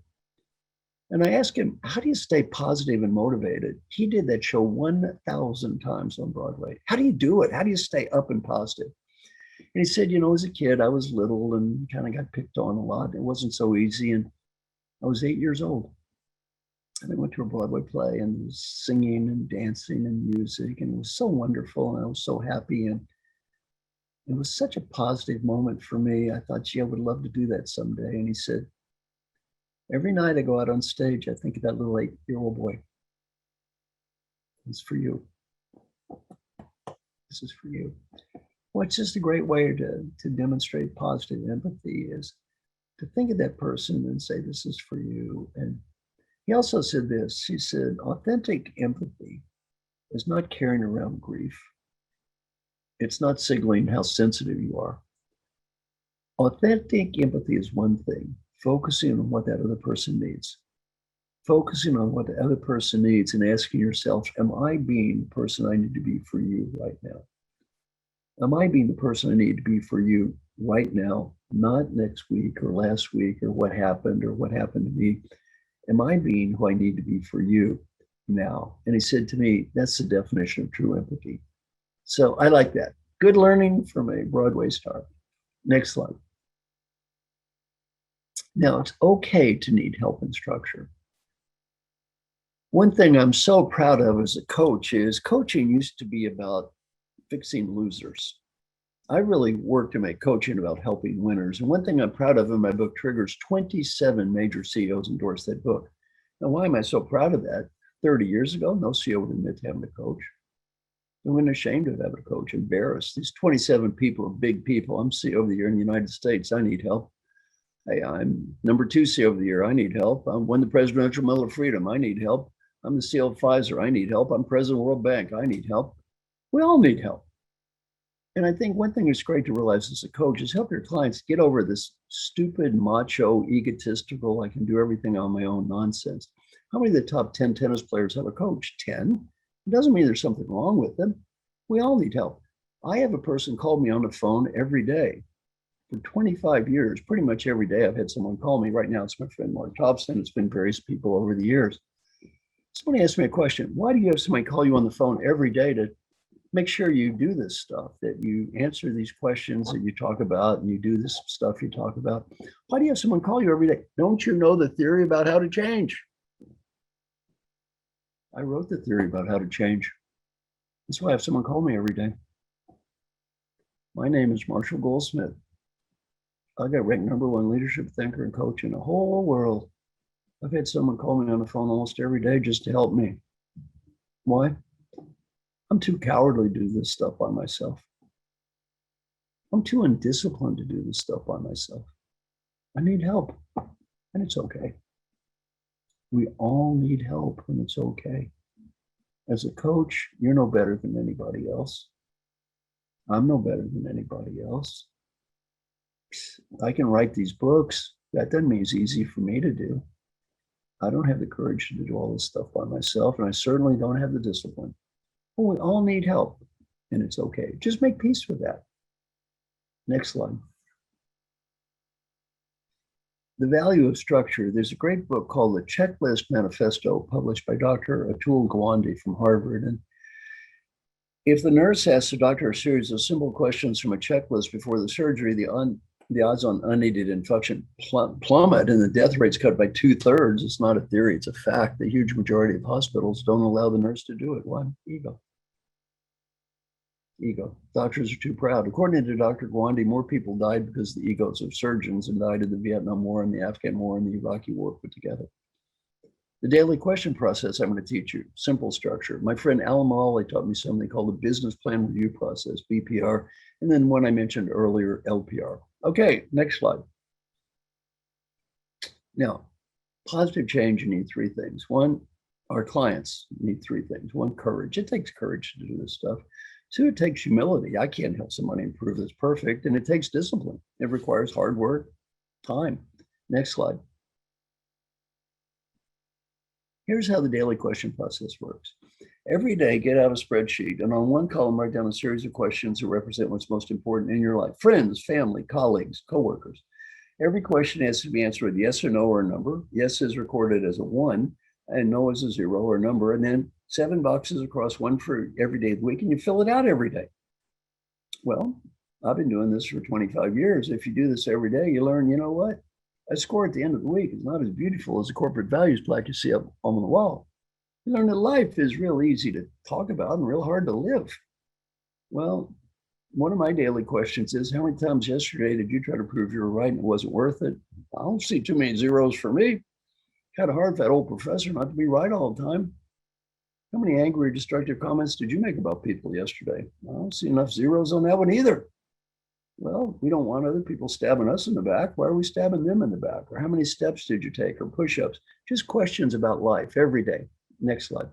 And I asked him, how do you stay positive and motivated? He did that show 1,000 times on Broadway. How do you do it? How do you stay up and positive? And he said, you know, as a kid, I was little and kind of got picked on a lot. It wasn't so easy. And I was 8 years old. And I went to a Broadway play and was singing and dancing and music. And it was so wonderful. And I was so happy. And it was such a positive moment for me. I thought, gee, I would love to do that someday. And he said, every night I go out on stage, I think of that little 8-year-old boy. It's for you. This is for you. Well, it's just a great way to demonstrate positive empathy, is to think of that person and say, this is for you. And he also said this, he said, authentic empathy is not carrying around grief. It's not signaling how sensitive you are. Authentic empathy is one thing, focusing on what that other person needs. Focusing on what the other person needs and asking yourself, am I being the person I need to be for you right now? Am I being the person I need to be for you right now, not next week or last week or what happened to me. Am I being who I need to be for you now? And he said to me, that's the definition of true empathy. So I like that. Good learning from a Broadway star. Next slide. Now, it's okay to need help and structure. One thing I'm so proud of as a coach is coaching used to be about fixing losers. I really work to make coaching about helping winners. And one thing I'm proud of in my book, Triggers, 27 major CEOs endorsed that book. Now, why am I so proud of that? 30 years ago, no CEO would admit to having a coach. They weren't ashamed of having a coach, embarrassed. These 27 people are big people. I'm CEO of the year in the United States. I need help. Hey, I'm number 2 CEO of the year. I need help. I won the Presidential Medal of Freedom. I need help. I'm the CEO of Pfizer. I need help. I'm president of World Bank. I need help. We all need help. And I think one thing that's great to realize as a coach is help your clients get over this stupid, macho, egotistical, I can do everything on my own nonsense. How many of the top 10 tennis players have a coach? 10. It doesn't mean there's something wrong with them. We all need help. I have a person call me on the phone every day. For 25 years, pretty much every day, I've had someone call me. Right now, it's my friend Mark Thompson. It's been various people over the years. Somebody asked me a question. Why do you have somebody call you on the phone every day to make sure you do this stuff, that you answer these questions that you talk about and you do this stuff you talk about? Why do you have someone call you every day? Don't you know the theory about how to change? I wrote the theory about how to change. That's why I have someone call me every day. My name is Marshall Goldsmith. I got ranked #1 leadership thinker and coach in the whole world. I've had someone call me on the phone almost every day just to help me. Why? I'm too cowardly to do this stuff by myself. I'm too undisciplined to do this stuff by myself. I need help, and it's okay. We all need help, and it's okay. As a coach, you're no better than anybody else. I'm no better than anybody else. I can write these books. That doesn't mean it's easy for me to do. I don't have the courage to do all this stuff by myself, and I certainly don't have the discipline. Well, we all need help, and it's okay. Just make peace with that. Next slide. The value of structure. There's a great book called The Checklist Manifesto, published by Dr. Atul Gawande from Harvard. And if the nurse asks the doctor a series of simple questions from a checklist before the surgery, the odds on unaided infection plummet and the death rate's cut by 2/3. It's not a theory, it's a fact. The huge majority of hospitals don't allow the nurse to do it. Why? Ego. Ego. Doctors are too proud. According to Dr. Gawande, more people died because of the egos of surgeons and died in the Vietnam War and the Afghan War and the Iraqi War put together. The daily question process I'm going to teach you, simple structure. My friend Alan Mulally taught me something called the business plan review process, BPR, and then one I mentioned earlier, LPR. Okay, next slide. Now, positive change, you need 3 things. One, our clients need 3 things. One, courage. It takes courage to do this stuff. 2, it takes humility. I can't help somebody improve that's perfect. And it takes discipline. It requires hard work, time. Next slide. Here's how the daily question process works. Every day, get out a spreadsheet, and on one column, write down a series of questions that represent what's most important in your life. Friends, family, colleagues, coworkers. Every question has to be answered with yes or no or a number. Yes is recorded as a 1, and no is a 0 or a number. And then 7 boxes across, 1 for every day of the week, and you fill it out every day. Well, I've been doing this for 25 years. If you do this every day, you learn, you know what? A score at the end of the week is not as beautiful as a corporate values plaque you see up on the wall. You learn that life is real easy to talk about and real hard to live. Well, one of my daily questions is, how many times yesterday did you try to prove you were right and it wasn't worth it? I don't see too many zeros for me. Kind of hard for that old professor not to be right all the time. How many angry or destructive comments did you make about people yesterday? I don't see enough zeros on that one either. Well, we don't want other people stabbing us in the back. Why are we stabbing them in the back? Or how many steps did you take, or push-ups? Just questions about life every day. Next slide.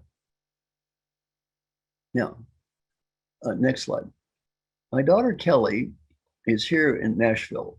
Now, next slide. My daughter Kelly is here in Nashville,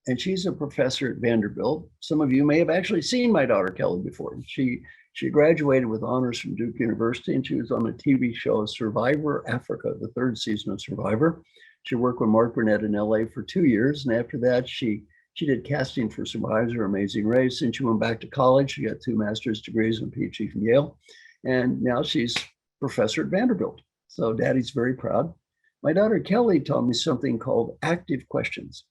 and she's a professor at Vanderbilt. Some of you may have actually seen my daughter Kelly before. She graduated with honors from Duke University, and she was on the TV show Survivor Africa, the 3rd season of Survivor. She worked with Mark Burnett in LA for 2 years. And after that, she did casting for Survivor, Amazing Race. And she went back to college. She got 2 master's degrees and a PhD from Yale. And now she's professor at Vanderbilt. So daddy's very proud. My daughter Kelly taught me something called active questions.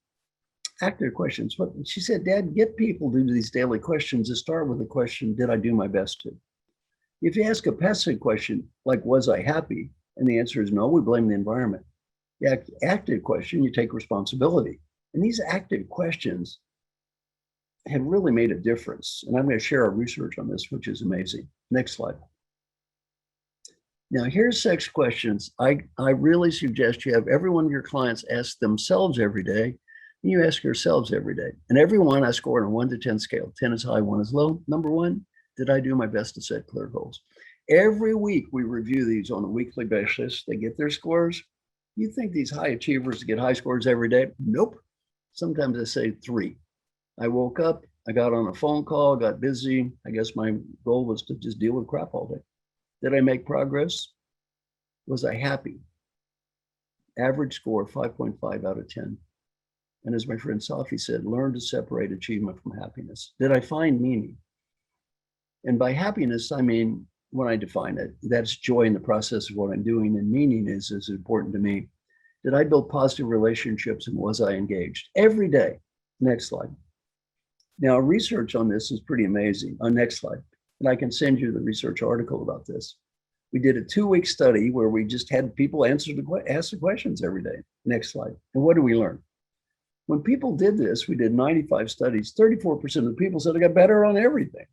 Active questions. What she said, Dad, get people to do these daily questions to start with the question, did I do my best to? If you ask a passive question, like, was I happy? And the answer is no, we blame the environment. The active question, you take responsibility. And these active questions have really made a difference. And I'm going to share our research on this, which is amazing. Next slide. Now, here's 6 questions. I really suggest you have every one of your clients ask themselves every day, and you ask yourselves every day. And every one I score on a 1 to 10 scale. 10 is high, 1 is low. Number 1, did I do my best to set clear goals? Every week we review these on a weekly basis. They get their scores. You think these high achievers get high scores every day? Nope. Sometimes I say 3. I woke up, I got on a phone call, got busy. I guess my goal was to just deal with crap all day. Did I make progress? Was I happy? Average score 5.5 out of 10. And as my friend Safi said, learn to separate achievement from happiness. Did I find meaning? And by happiness, I mean, when I define it, that's joy in the process of what I'm doing, and meaning is important to me. Did I build positive relationships, and was I engaged? Every day. Next slide. Now, research on this is pretty amazing. Next slide. And I can send you the research article about this. We did a 2-week study where we just had people ask the questions every day. Next slide. And what do we learn? When people did this, we did 95 studies. 34% of the people said I got better on everything.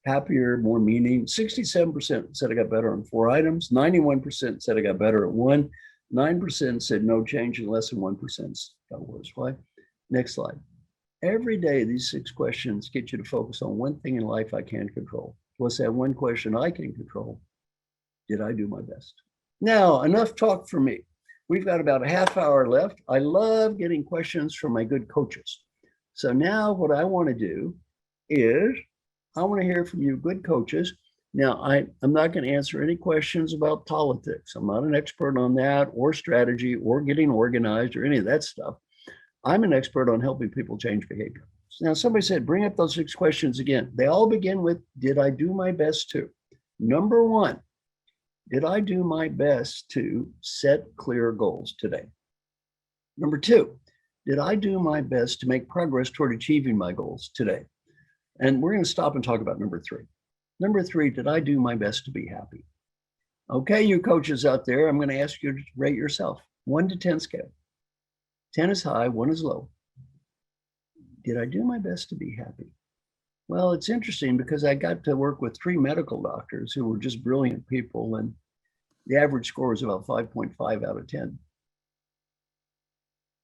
Happier, more meaning. 67% said I got better on 4 items. 91% said I got better at 1. 9% said no change, and less than 1% got worse. Why? Next slide. Every day, these 6 questions get you to focus on one thing in life I can control. What's that one question I can control? Did I do my best? Now, enough talk for me. We've got about a half hour left. I love getting questions from my good coaches. So now what I want to do is I want to hear from you good coaches. Now, I'm not going to answer any questions about politics. I'm not an expert on that, or strategy, or getting organized, or any of that stuff. I'm an expert on helping people change behavior. Now, somebody said, bring up those 6 questions again. They all begin with, did I do my best to? Number 1, did I do my best to set clear goals today? Number 2, did I do my best to make progress toward achieving my goals today? And we're going to stop and talk about number 3. Number 3, did I do my best to be happy? Okay, you coaches out there, I'm going to ask you to rate yourself. 1 to 10 scale. 10 is high, 1 is low. Did I do my best to be happy? Well, it's interesting because I got to work with 3 medical doctors who were just brilliant people, and the average score was about 5.5 out of 10.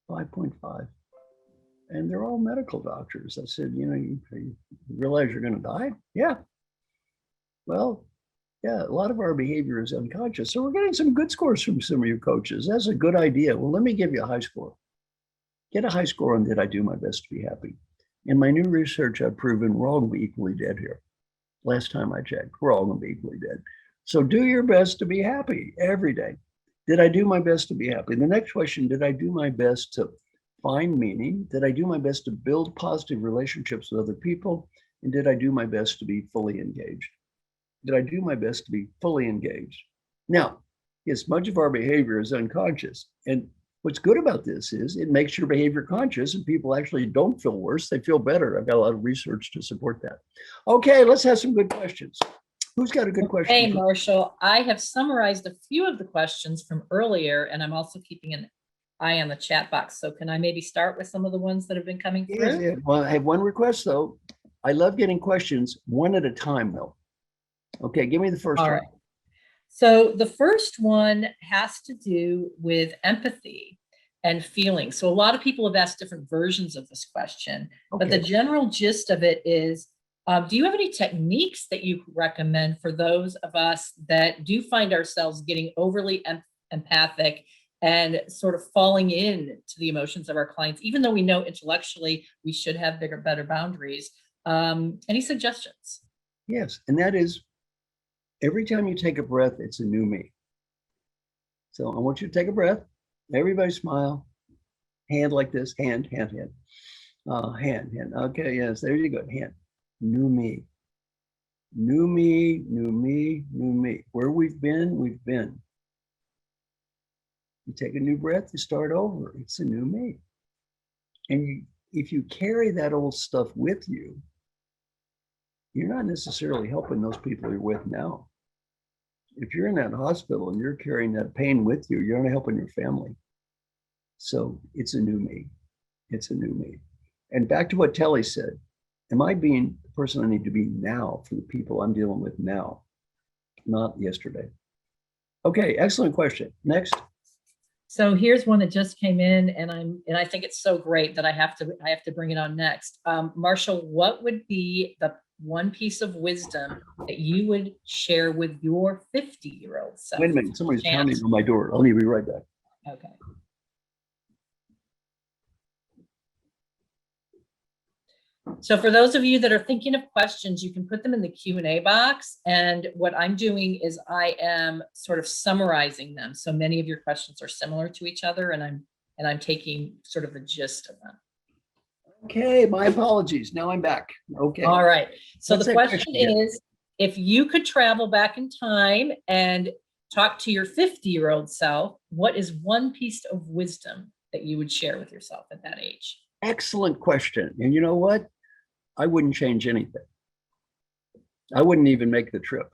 5.5. And they're all medical doctors. I said, you realize you're going to die? Yeah. Well, yeah, a lot of our behavior is unconscious. So we're getting some good scores from some of you coaches. That's a good idea. Well, let me give you a high score. Get a high score on did I do my best to be happy? In my new research, I've proven we're all going to be equally dead here. Last time I checked, we're all going to be equally dead. So do your best to be happy every day. Did I do my best to be happy? The next question, did I do my best to find meaning? Did I do my best to build positive relationships with other people? And did I do my best to be fully engaged? Did I do my best to be fully engaged? Now, yes, much of our behavior is unconscious. And what's good about this is it makes your behavior conscious, and people actually don't feel worse. They feel better. I've got a lot of research to support that. Okay, let's have some good questions. Who's got a good question? Hey, Marshall, I have summarized a few of the questions from earlier, and I'm also keeping an eye on the chat box. So can I maybe start with some of the ones that have been coming through? Yeah. Well, I have one request, though. I love getting questions one at a time, though. Okay, give me the first one. All right. So the first one has to do with empathy and feeling. So a lot of people have asked different versions of this question, but the general gist of it is, do you have any techniques that you recommend for those of us that do find ourselves getting overly empathic and sort of falling in to the emotions of our clients, even though we know intellectually we should have bigger, better boundaries? Any suggestions? Yes, and that is, every time you take a breath, it's a new me. So I want you to take a breath. Everybody smile. Hand like this. Hand, hand, hand. Hand, hand. Okay, yes, there you go. Hand. New me. New me, new me, new me. Where we've been, we've been. You take a new breath, you start over. It's a new me. And if you carry that old stuff with you, you're not necessarily helping those people you're with now. If you're in that hospital and you're carrying that pain with you, you're not helping your family. So it's a new me. It's a new me. And back to what Telly said, am I being the person I need to be now for the people I'm dealing with now, not yesterday? Okay, excellent question. Next. So here's one that just came in, and I think it's so great that I have to bring it on next. Marshall, what would be the one piece of wisdom that you would share with your 50-year-old self? Wait a minute, somebody's pounding on my door. I'll need to be right back. Okay. So for those of you that are thinking of questions, you can put them in the Q&A box. And what I'm doing is I am sort of summarizing them. So many of your questions are similar to each other, and I'm taking sort of the gist of them. Okay, my apologies. Now I'm back. Okay. All right. So What's the question again? is, if you could travel back in time and talk to your 50-year-old self, what is one piece of wisdom that you would share with yourself at that age? Excellent question. And you know what? I wouldn't change anything. I wouldn't even make the trip.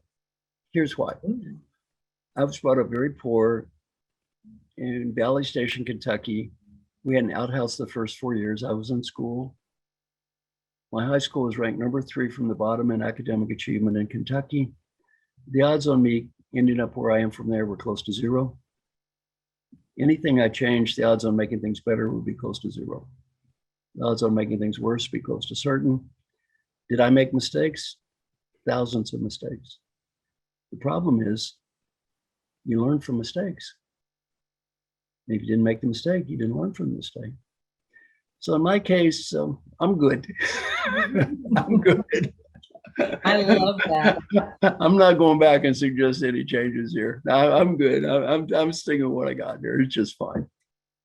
Here's why. I was brought up very poor in Valley Station, Kentucky. We had an outhouse the first 4 years I was in school. My high school was ranked number 3 from the bottom in academic achievement in Kentucky. The odds on me ending up where I am from there were close to 0. Anything I changed, the odds on making things better would be close to 0. The odds on making things worse would be close to certain. Did I make mistakes? Thousands of mistakes. The problem is you learn from mistakes. If you didn't make the mistake, you didn't learn from the mistake. So in my case, I'm good. I'm good. I love that. I'm not going back and suggest any changes here. I'm good. I'm sticking with what I got here. It's just fine.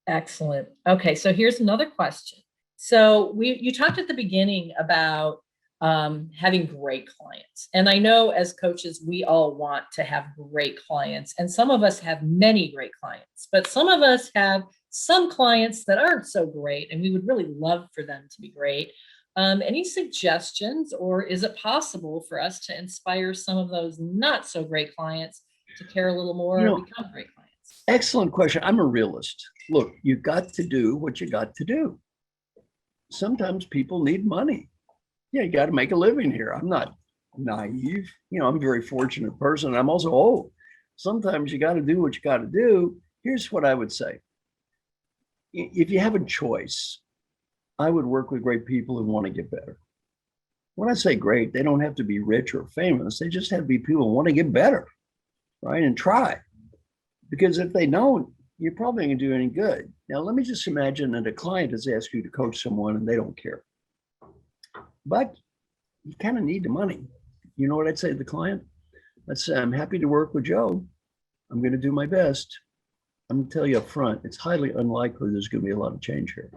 Excellent. Okay, so here's another question. So you talked at the beginning about having great clients. And I know as coaches, we all want to have great clients. And some of us have many great clients, but some of us have some clients that aren't so great, and we would really love for them to be great. Any suggestions, or is it possible for us to inspire some of those not so great clients to care a little more and become great clients? Excellent question. I'm a realist. Look, you got to do what you got to do. Sometimes people need money. Yeah, you got to make a living here. I'm not naive. I'm a very fortunate person. I'm also old. Sometimes you got to do what you got to do. Here's what I would say. If you have a choice, I would work with great people who want to get better. When I say great, they don't have to be rich or famous. They just have to be people who want to get better, right? And try. Because if they don't, you're probably going to do any good. Now, let me just imagine that a client has asked you to coach someone and they don't care. But you kind of need the money. You know what I'd say to the client? I'd say, I'm happy to work with Joe. I'm going to do my best. I'm going to tell you up front, it's highly unlikely there's going to be a lot of change here.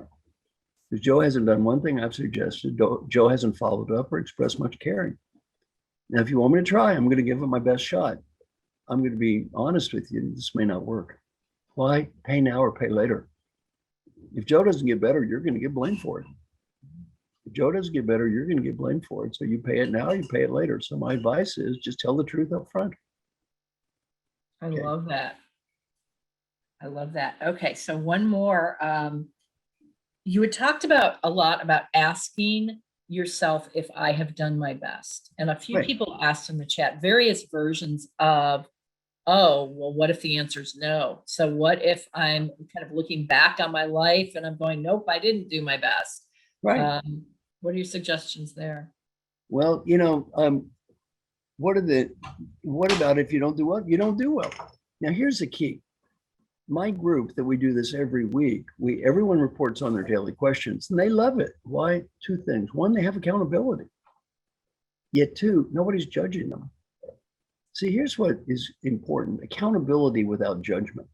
Because Joe hasn't done one thing I've suggested. Joe hasn't followed up or expressed much caring. Now, if you want me to try, I'm going to give it my best shot. I'm going to be honest with you. This may not work. Why? Pay now or pay later. If Joe doesn't get better, you're going to get blamed for it. If Joe doesn't get better, you're going to get blamed for it. So you pay it now, you pay it later. So my advice is just tell the truth up front. Okay. I love that. I love that. Okay, so one more. You had talked a lot about asking yourself if I have done my best. And a few people asked in the chat various versions of, oh, well, what if the answer is no? So what if I'm kind of looking back on my life and I'm going, nope, I didn't do my best. Right. What are your suggestions there? Well, what about if you don't do well? You don't do well. Now, here's the key. My group that we do this every week, everyone reports on their daily questions and they love it. Why? 2 things. 1, they have accountability. Yet 2, nobody's judging them. See, here's what is important. Accountability without judgment.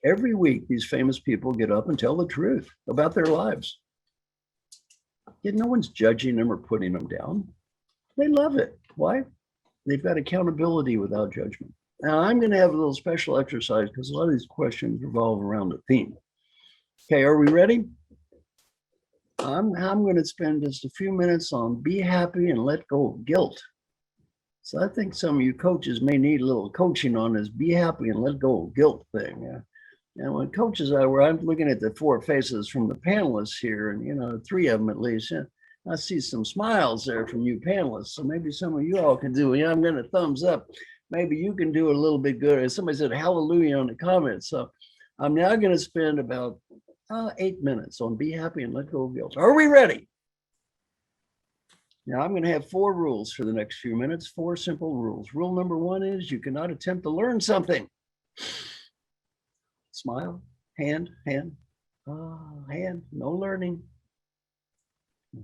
Every week, these famous people get up and tell the truth about their lives. Yet no one's judging them or putting them down. They love it. Why? They've got accountability without judgment. Now, I'm going to have a little special exercise because a lot of these questions revolve around the theme. Okay, are we ready? I'm going to spend just a few minutes on be happy and let go of guilt. So I think some of you coaches may need a little coaching on this be happy and let go of guilt thing. And when coaches I'm looking at the four faces from the panelists here, and three of them at least, I see some smiles there from you panelists. So maybe some of you all can do it. I'm going to thumbs up. Maybe you can do it a little bit good. Somebody said hallelujah on the comments. So I'm now going to spend about 8 minutes on be happy and let go of guilt. Are we ready? Now I'm going to have 4 rules for the next few minutes, 4 simple rules. Rule number 1 is you cannot attempt to learn something. Smile, hand, hand, no learning.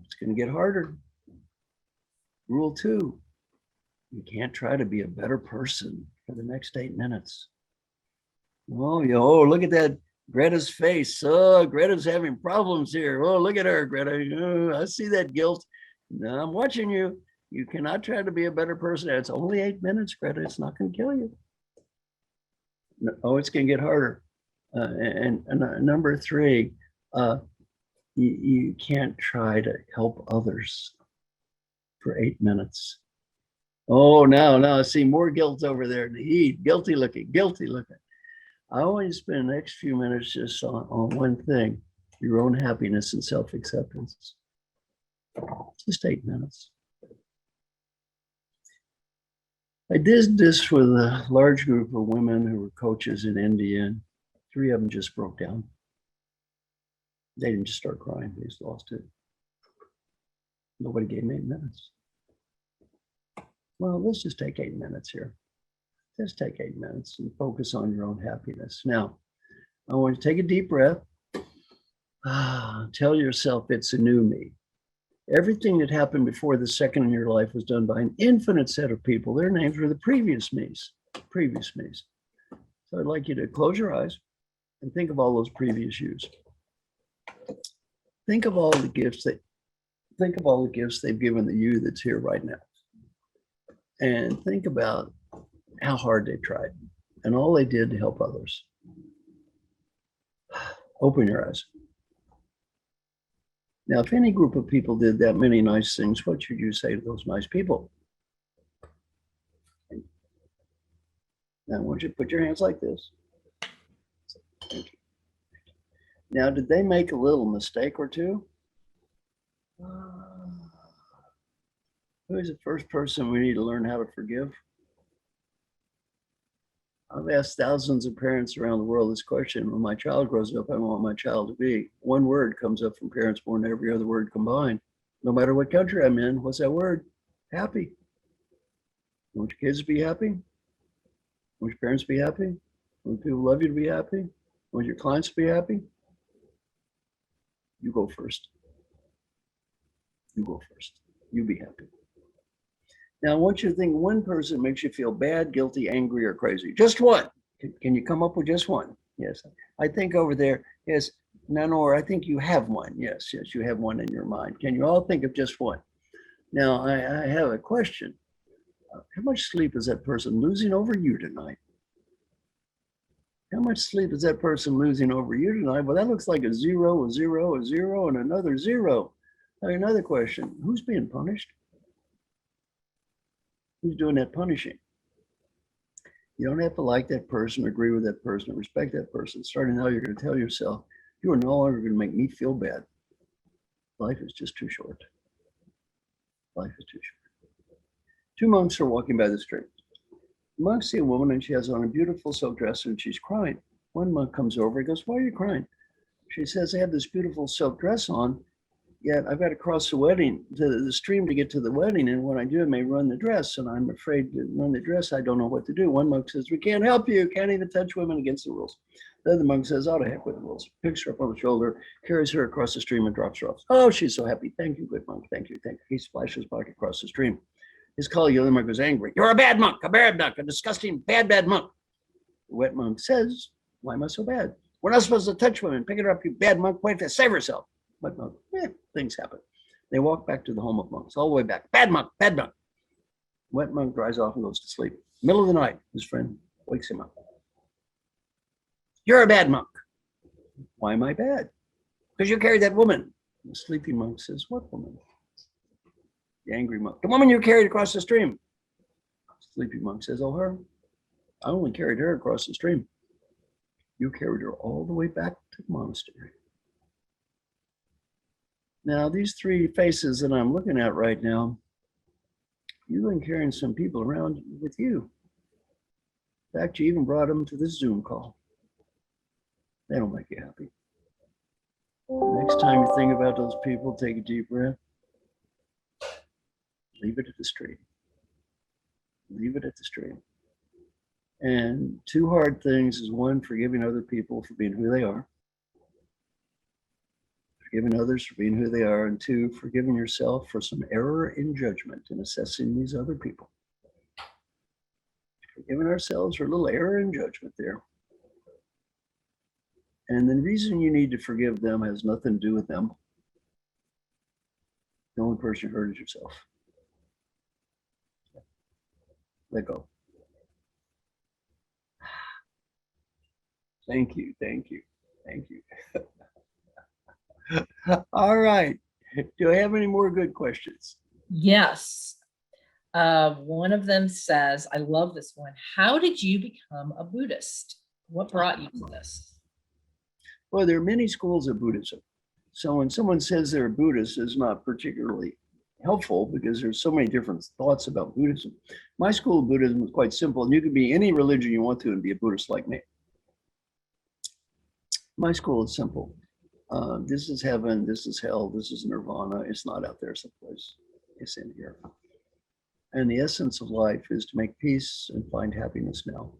It's going to get harder. Rule 2, you can't try to be a better person for the next 8 minutes. Oh, look at that Greta's face. Oh, Greta's having problems here. Oh, look at her, Greta. Oh, I see that guilt. No, I'm watching you. You cannot try to be a better person. It's only 8 minutes, Greta. It's not going to kill you. Oh, it's going to get harder. And number 3, you can't try to help others for 8 minutes. Oh, now I see more guilt over there. Guilty looking. I always spend the next few minutes just on one thing, your own happiness and self-acceptance. Just 8 minutes. I did this with a large group of women who were coaches in India, and 3 of them just broke down. They didn't just start crying, they just lost it. Nobody gave me 8 minutes. Well, let's just take 8 minutes here. Just take 8 minutes and focus on your own happiness. Now, I want you to take a deep breath. Tell yourself it's a new me. Everything that happened before the second in your life was done by an infinite set of people. Their names were the previous me's. So I'd like you to close your eyes and think of all those previous yous. Think of all the gifts they've given the you that's here right now. And think about how hard they tried and all they did to help others. Open your eyes. Now, if any group of people did that many nice things, what should you say to those nice people? Now, I want you to put your hands like this. Thank you. Now, did they make a little mistake or two? Who is the first person we need to learn how to forgive? I've asked thousands of parents around the world this question. When my child grows up, I want my child to be. One word comes up from parents more than every other word combined. No matter what country I'm in, what's that word? Happy. You want your kids to be happy? You want your parents to be happy? You want people who love you to be happy? You want your clients to be happy? You go first. You be happy. Now, I want you to think one person makes you feel bad, guilty, angry, or crazy. Just one. Can you come up with just one? Yes. I think over there, yes. Or I think you have one. Yes, you have one in your mind. Can you all think of just one? Now, I have a question. How much sleep is that person losing over you tonight? How much sleep is that person losing over you tonight? Well, that looks like a 0, a 0, a 0, and another 0. Another question. Who's being punished? Who's doing that punishing? You don't have to like that person, agree with that person, or respect that person. Starting now, you're going to tell yourself, you are no longer going to make me feel bad. Life is just too short. Life is too short. 2 monks are walking by the street. The monks see a woman and she has on a beautiful silk dress and she's crying. One monk comes over, he goes, why are you crying? She says, I have this beautiful silk dress on, yet I've got to cross the stream to get to the wedding. And when I do, I may run the dress. And I'm afraid to run the dress. I don't know what to do. One monk says, we can't help you. Can't even touch women against the rules. The other monk says, oh, to heck with the rules. Picks her up on the shoulder, carries her across the stream and drops her off. Oh, she's so happy. Thank you, good monk. Thank you. He splashes back across the stream. His colleague, the other monk, was angry. You're a bad monk, a disgusting, bad monk. The wet monk says, Why am I so bad? We're not supposed to touch women. Pick it up, you bad monk. Wait to save herself. But monk, things happen. They walk back to the home of monks, all the way back. Bad monk, bad monk. Wet monk dries off and goes to sleep. Middle of the night, his friend wakes him up. You're a bad monk. Why am I bad? Because you carried that woman. The sleepy monk says, what woman? The angry monk. The woman you carried across the stream. Sleepy monk says, oh, her? I only carried her across the stream. You carried her all the way back to the monastery. Now, these three faces that I'm looking at right now, you've been carrying some people around with you. In fact, you even brought them to this Zoom call. They don't make you happy. Next time you think about those people, take a deep breath. Leave it at the stream. Leave it at the stream. And two hard things is one, forgiving other people for being who they are. Forgiving others for being who they are. And two, forgiving yourself for some error in judgment in assessing these other people. Forgiving ourselves for a little error in judgment there. And the reason you need to forgive them has nothing to do with them. The only person you hurt is yourself. Let go. Thank you, thank you, thank you. All right. Do I have any more good questions? Yes. One of them says, I love this one. How did you become a Buddhist? What brought you to this? Well, there are many schools of Buddhism. So when someone says they're a Buddhist, it's not particularly helpful because there's so many different thoughts about Buddhism. My school of Buddhism is quite simple, and you can be any religion you want to and be a Buddhist like me. My school is simple. This is heaven, this is hell, this is nirvana. It's not out there someplace. It's in here. And the essence of life is to make peace and find happiness now.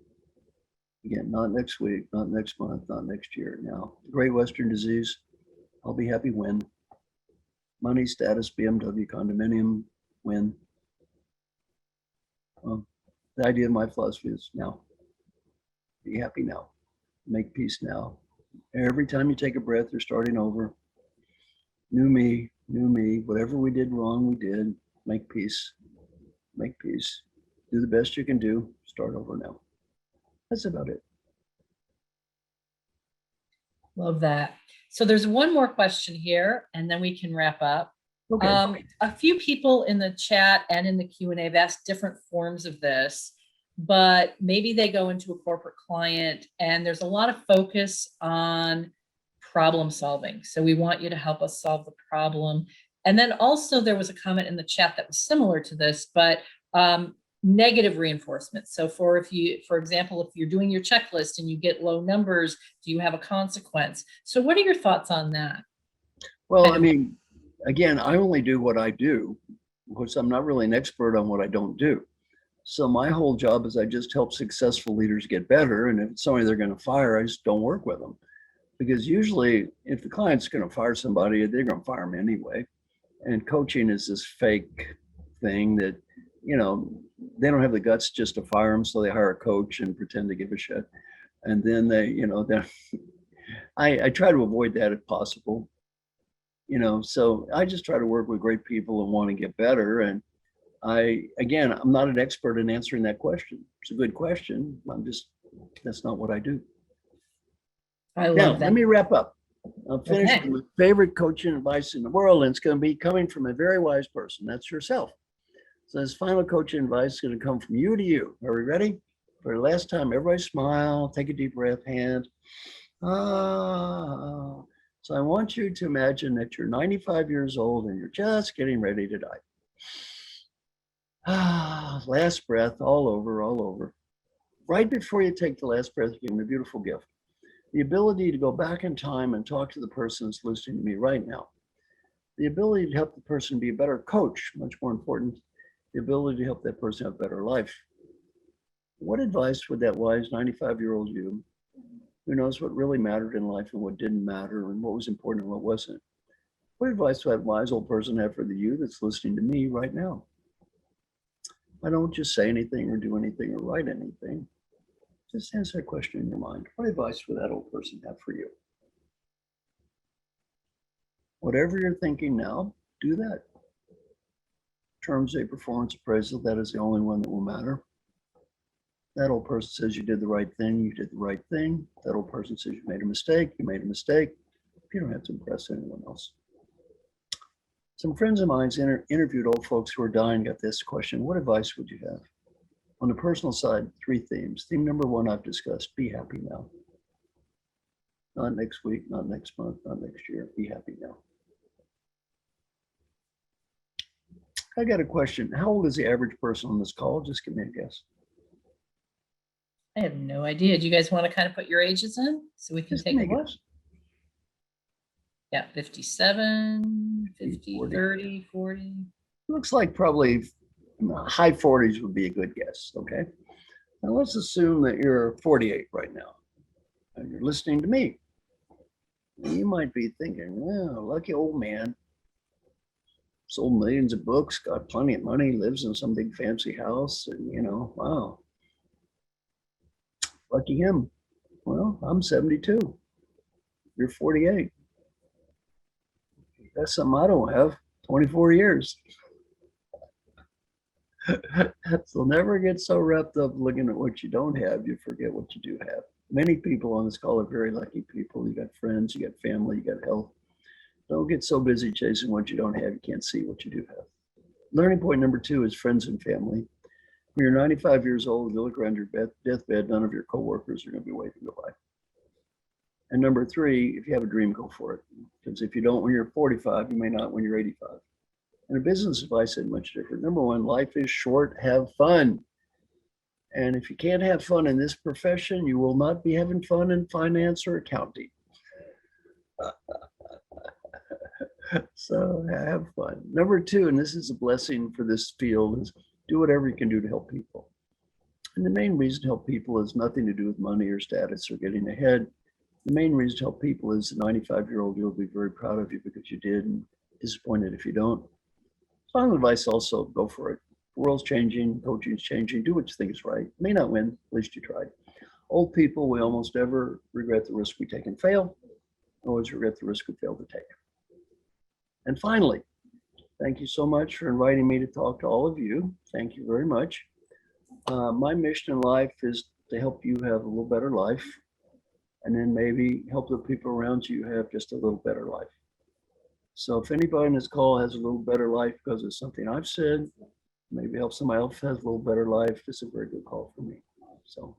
Again, not next week, not next month, not next year. Now, the Great Western Disease, I'll be happy when. Money, status, BMW, condominium, when. The idea of my philosophy is now. Be happy now. Make peace now. Every time you take a breath, you're starting over. New me, whatever we did wrong, we did. Make peace. Make peace. Do the best you can do. Start over now. That's about it. Love that. So there's one more question here, and then we can wrap up. Okay. A few people in the chat and in the Q&A have asked different forms of this, but maybe they go into a corporate client and there's a lot of focus on problem solving. So we want you to help us solve the problem. And then also there was a comment in the chat that was similar to this, but negative reinforcement. So for example, if you're doing your checklist and you get low numbers, do you have a consequence? So what are your thoughts on that? Well, I mean, again, I only do what I do, because I'm not really an expert on what I don't do. So my whole job is I just help successful leaders get better. And if it's somebody they're going to fire, I just don't work with them. Because usually if the client's going to fire somebody, they're going to fire them anyway. And coaching is this fake thing that, you know, they don't have the guts just to fire them. So they hire a coach and pretend to give a shit. And then they, you know, I try to avoid that if possible. You know, so I just try to work with great people and want to get better. And I'm not an expert in answering that question. It's a good question. That's not what I do. I love now, that. Let me wrap up. I'll finish with my favorite coaching advice in the world, and it's going to be coming from a very wise person. That's yourself. So this final coaching advice is going to come from you to you. Are we ready? For the last time, everybody smile, take a deep breath, hand. Ah. So I want you to imagine that you're 95 years old and you're just getting ready to die. Ah, last breath, all over. Right before you take the last breath, you give them a beautiful gift. The ability to go back in time and talk to the person that's listening to me right now. The ability to help the person be a better coach, much more important. The ability to help that person have a better life. What advice would that wise 95-year-old you, who knows what really mattered in life and what didn't matter and what was important and what wasn't, what advice would that wise old person have for the you that's listening to me right now? I don't just say anything or do anything or write anything. Just answer that question in your mind. What advice would that old person have for you? Whatever you're thinking now, do that. In terms of a performance appraisal, that is the only one that will matter. That old person says you did the right thing, you did the right thing. That old person says you made a mistake, you made a mistake. You don't have to impress anyone else. Some friends of mine interviewed old folks who are dying, got this question: what advice would you have? On the personal side, 3 themes. Theme number 1, I've discussed: be happy now. Not next week, not next month, not next year. Be happy now. I got a question. How old is the average person on this call? Just give me a guess. I have no idea. Do you guys want to kind of put your ages in so we can Just take a give me look? guess. Yeah, 57, 50, 40. 30, 40. Looks like probably high 40s would be a good guess, okay? Now let's assume that you're 48 right now and you're listening to me. You might be thinking, well, lucky old man, sold millions of books, got plenty of money, lives in some big fancy house, and wow, lucky him. Well, I'm 72. You're 48. That's something I don't have. 24 years. So never get so wrapped up looking at what you don't have, you forget what you do have. Many people on this call are very lucky people. You got friends, you got family, you got health. Don't get so busy chasing what you don't have, you can't see what you do have. Learning point number 2 is friends and family. When you're 95 years old, you look around your deathbed, none of your coworkers are going to be waving goodbye. And number 3, if you have a dream, go for it. Because if you don't when you're 45, you may not when you're 85. And a business advice isn't much different. Number 1, life is short, have fun. And if you can't have fun in this profession, you will not be having fun in finance or accounting. So have fun. Number 2, and this is a blessing for this field, is do whatever you can do to help people. And the main reason to help people is nothing to do with money or status or getting ahead. The main reason to help people is the 95-year-old you'll be very proud of you because you did, and disappointed if you don't. Final advice also, go for it. The world's changing, coaching's changing, do what you think is right. May not win, at least you tried. Old people, we almost never regret the risk we take and fail. Always regret the risk we fail to take. And finally, thank you so much for inviting me to talk to all of you. Thank you very much. My mission in life is to help you have a little better life, and then maybe help the people around you have just a little better life. So if anybody in this call has a little better life because of something I've said, maybe help somebody else has a little better life, this is a very good call for me. So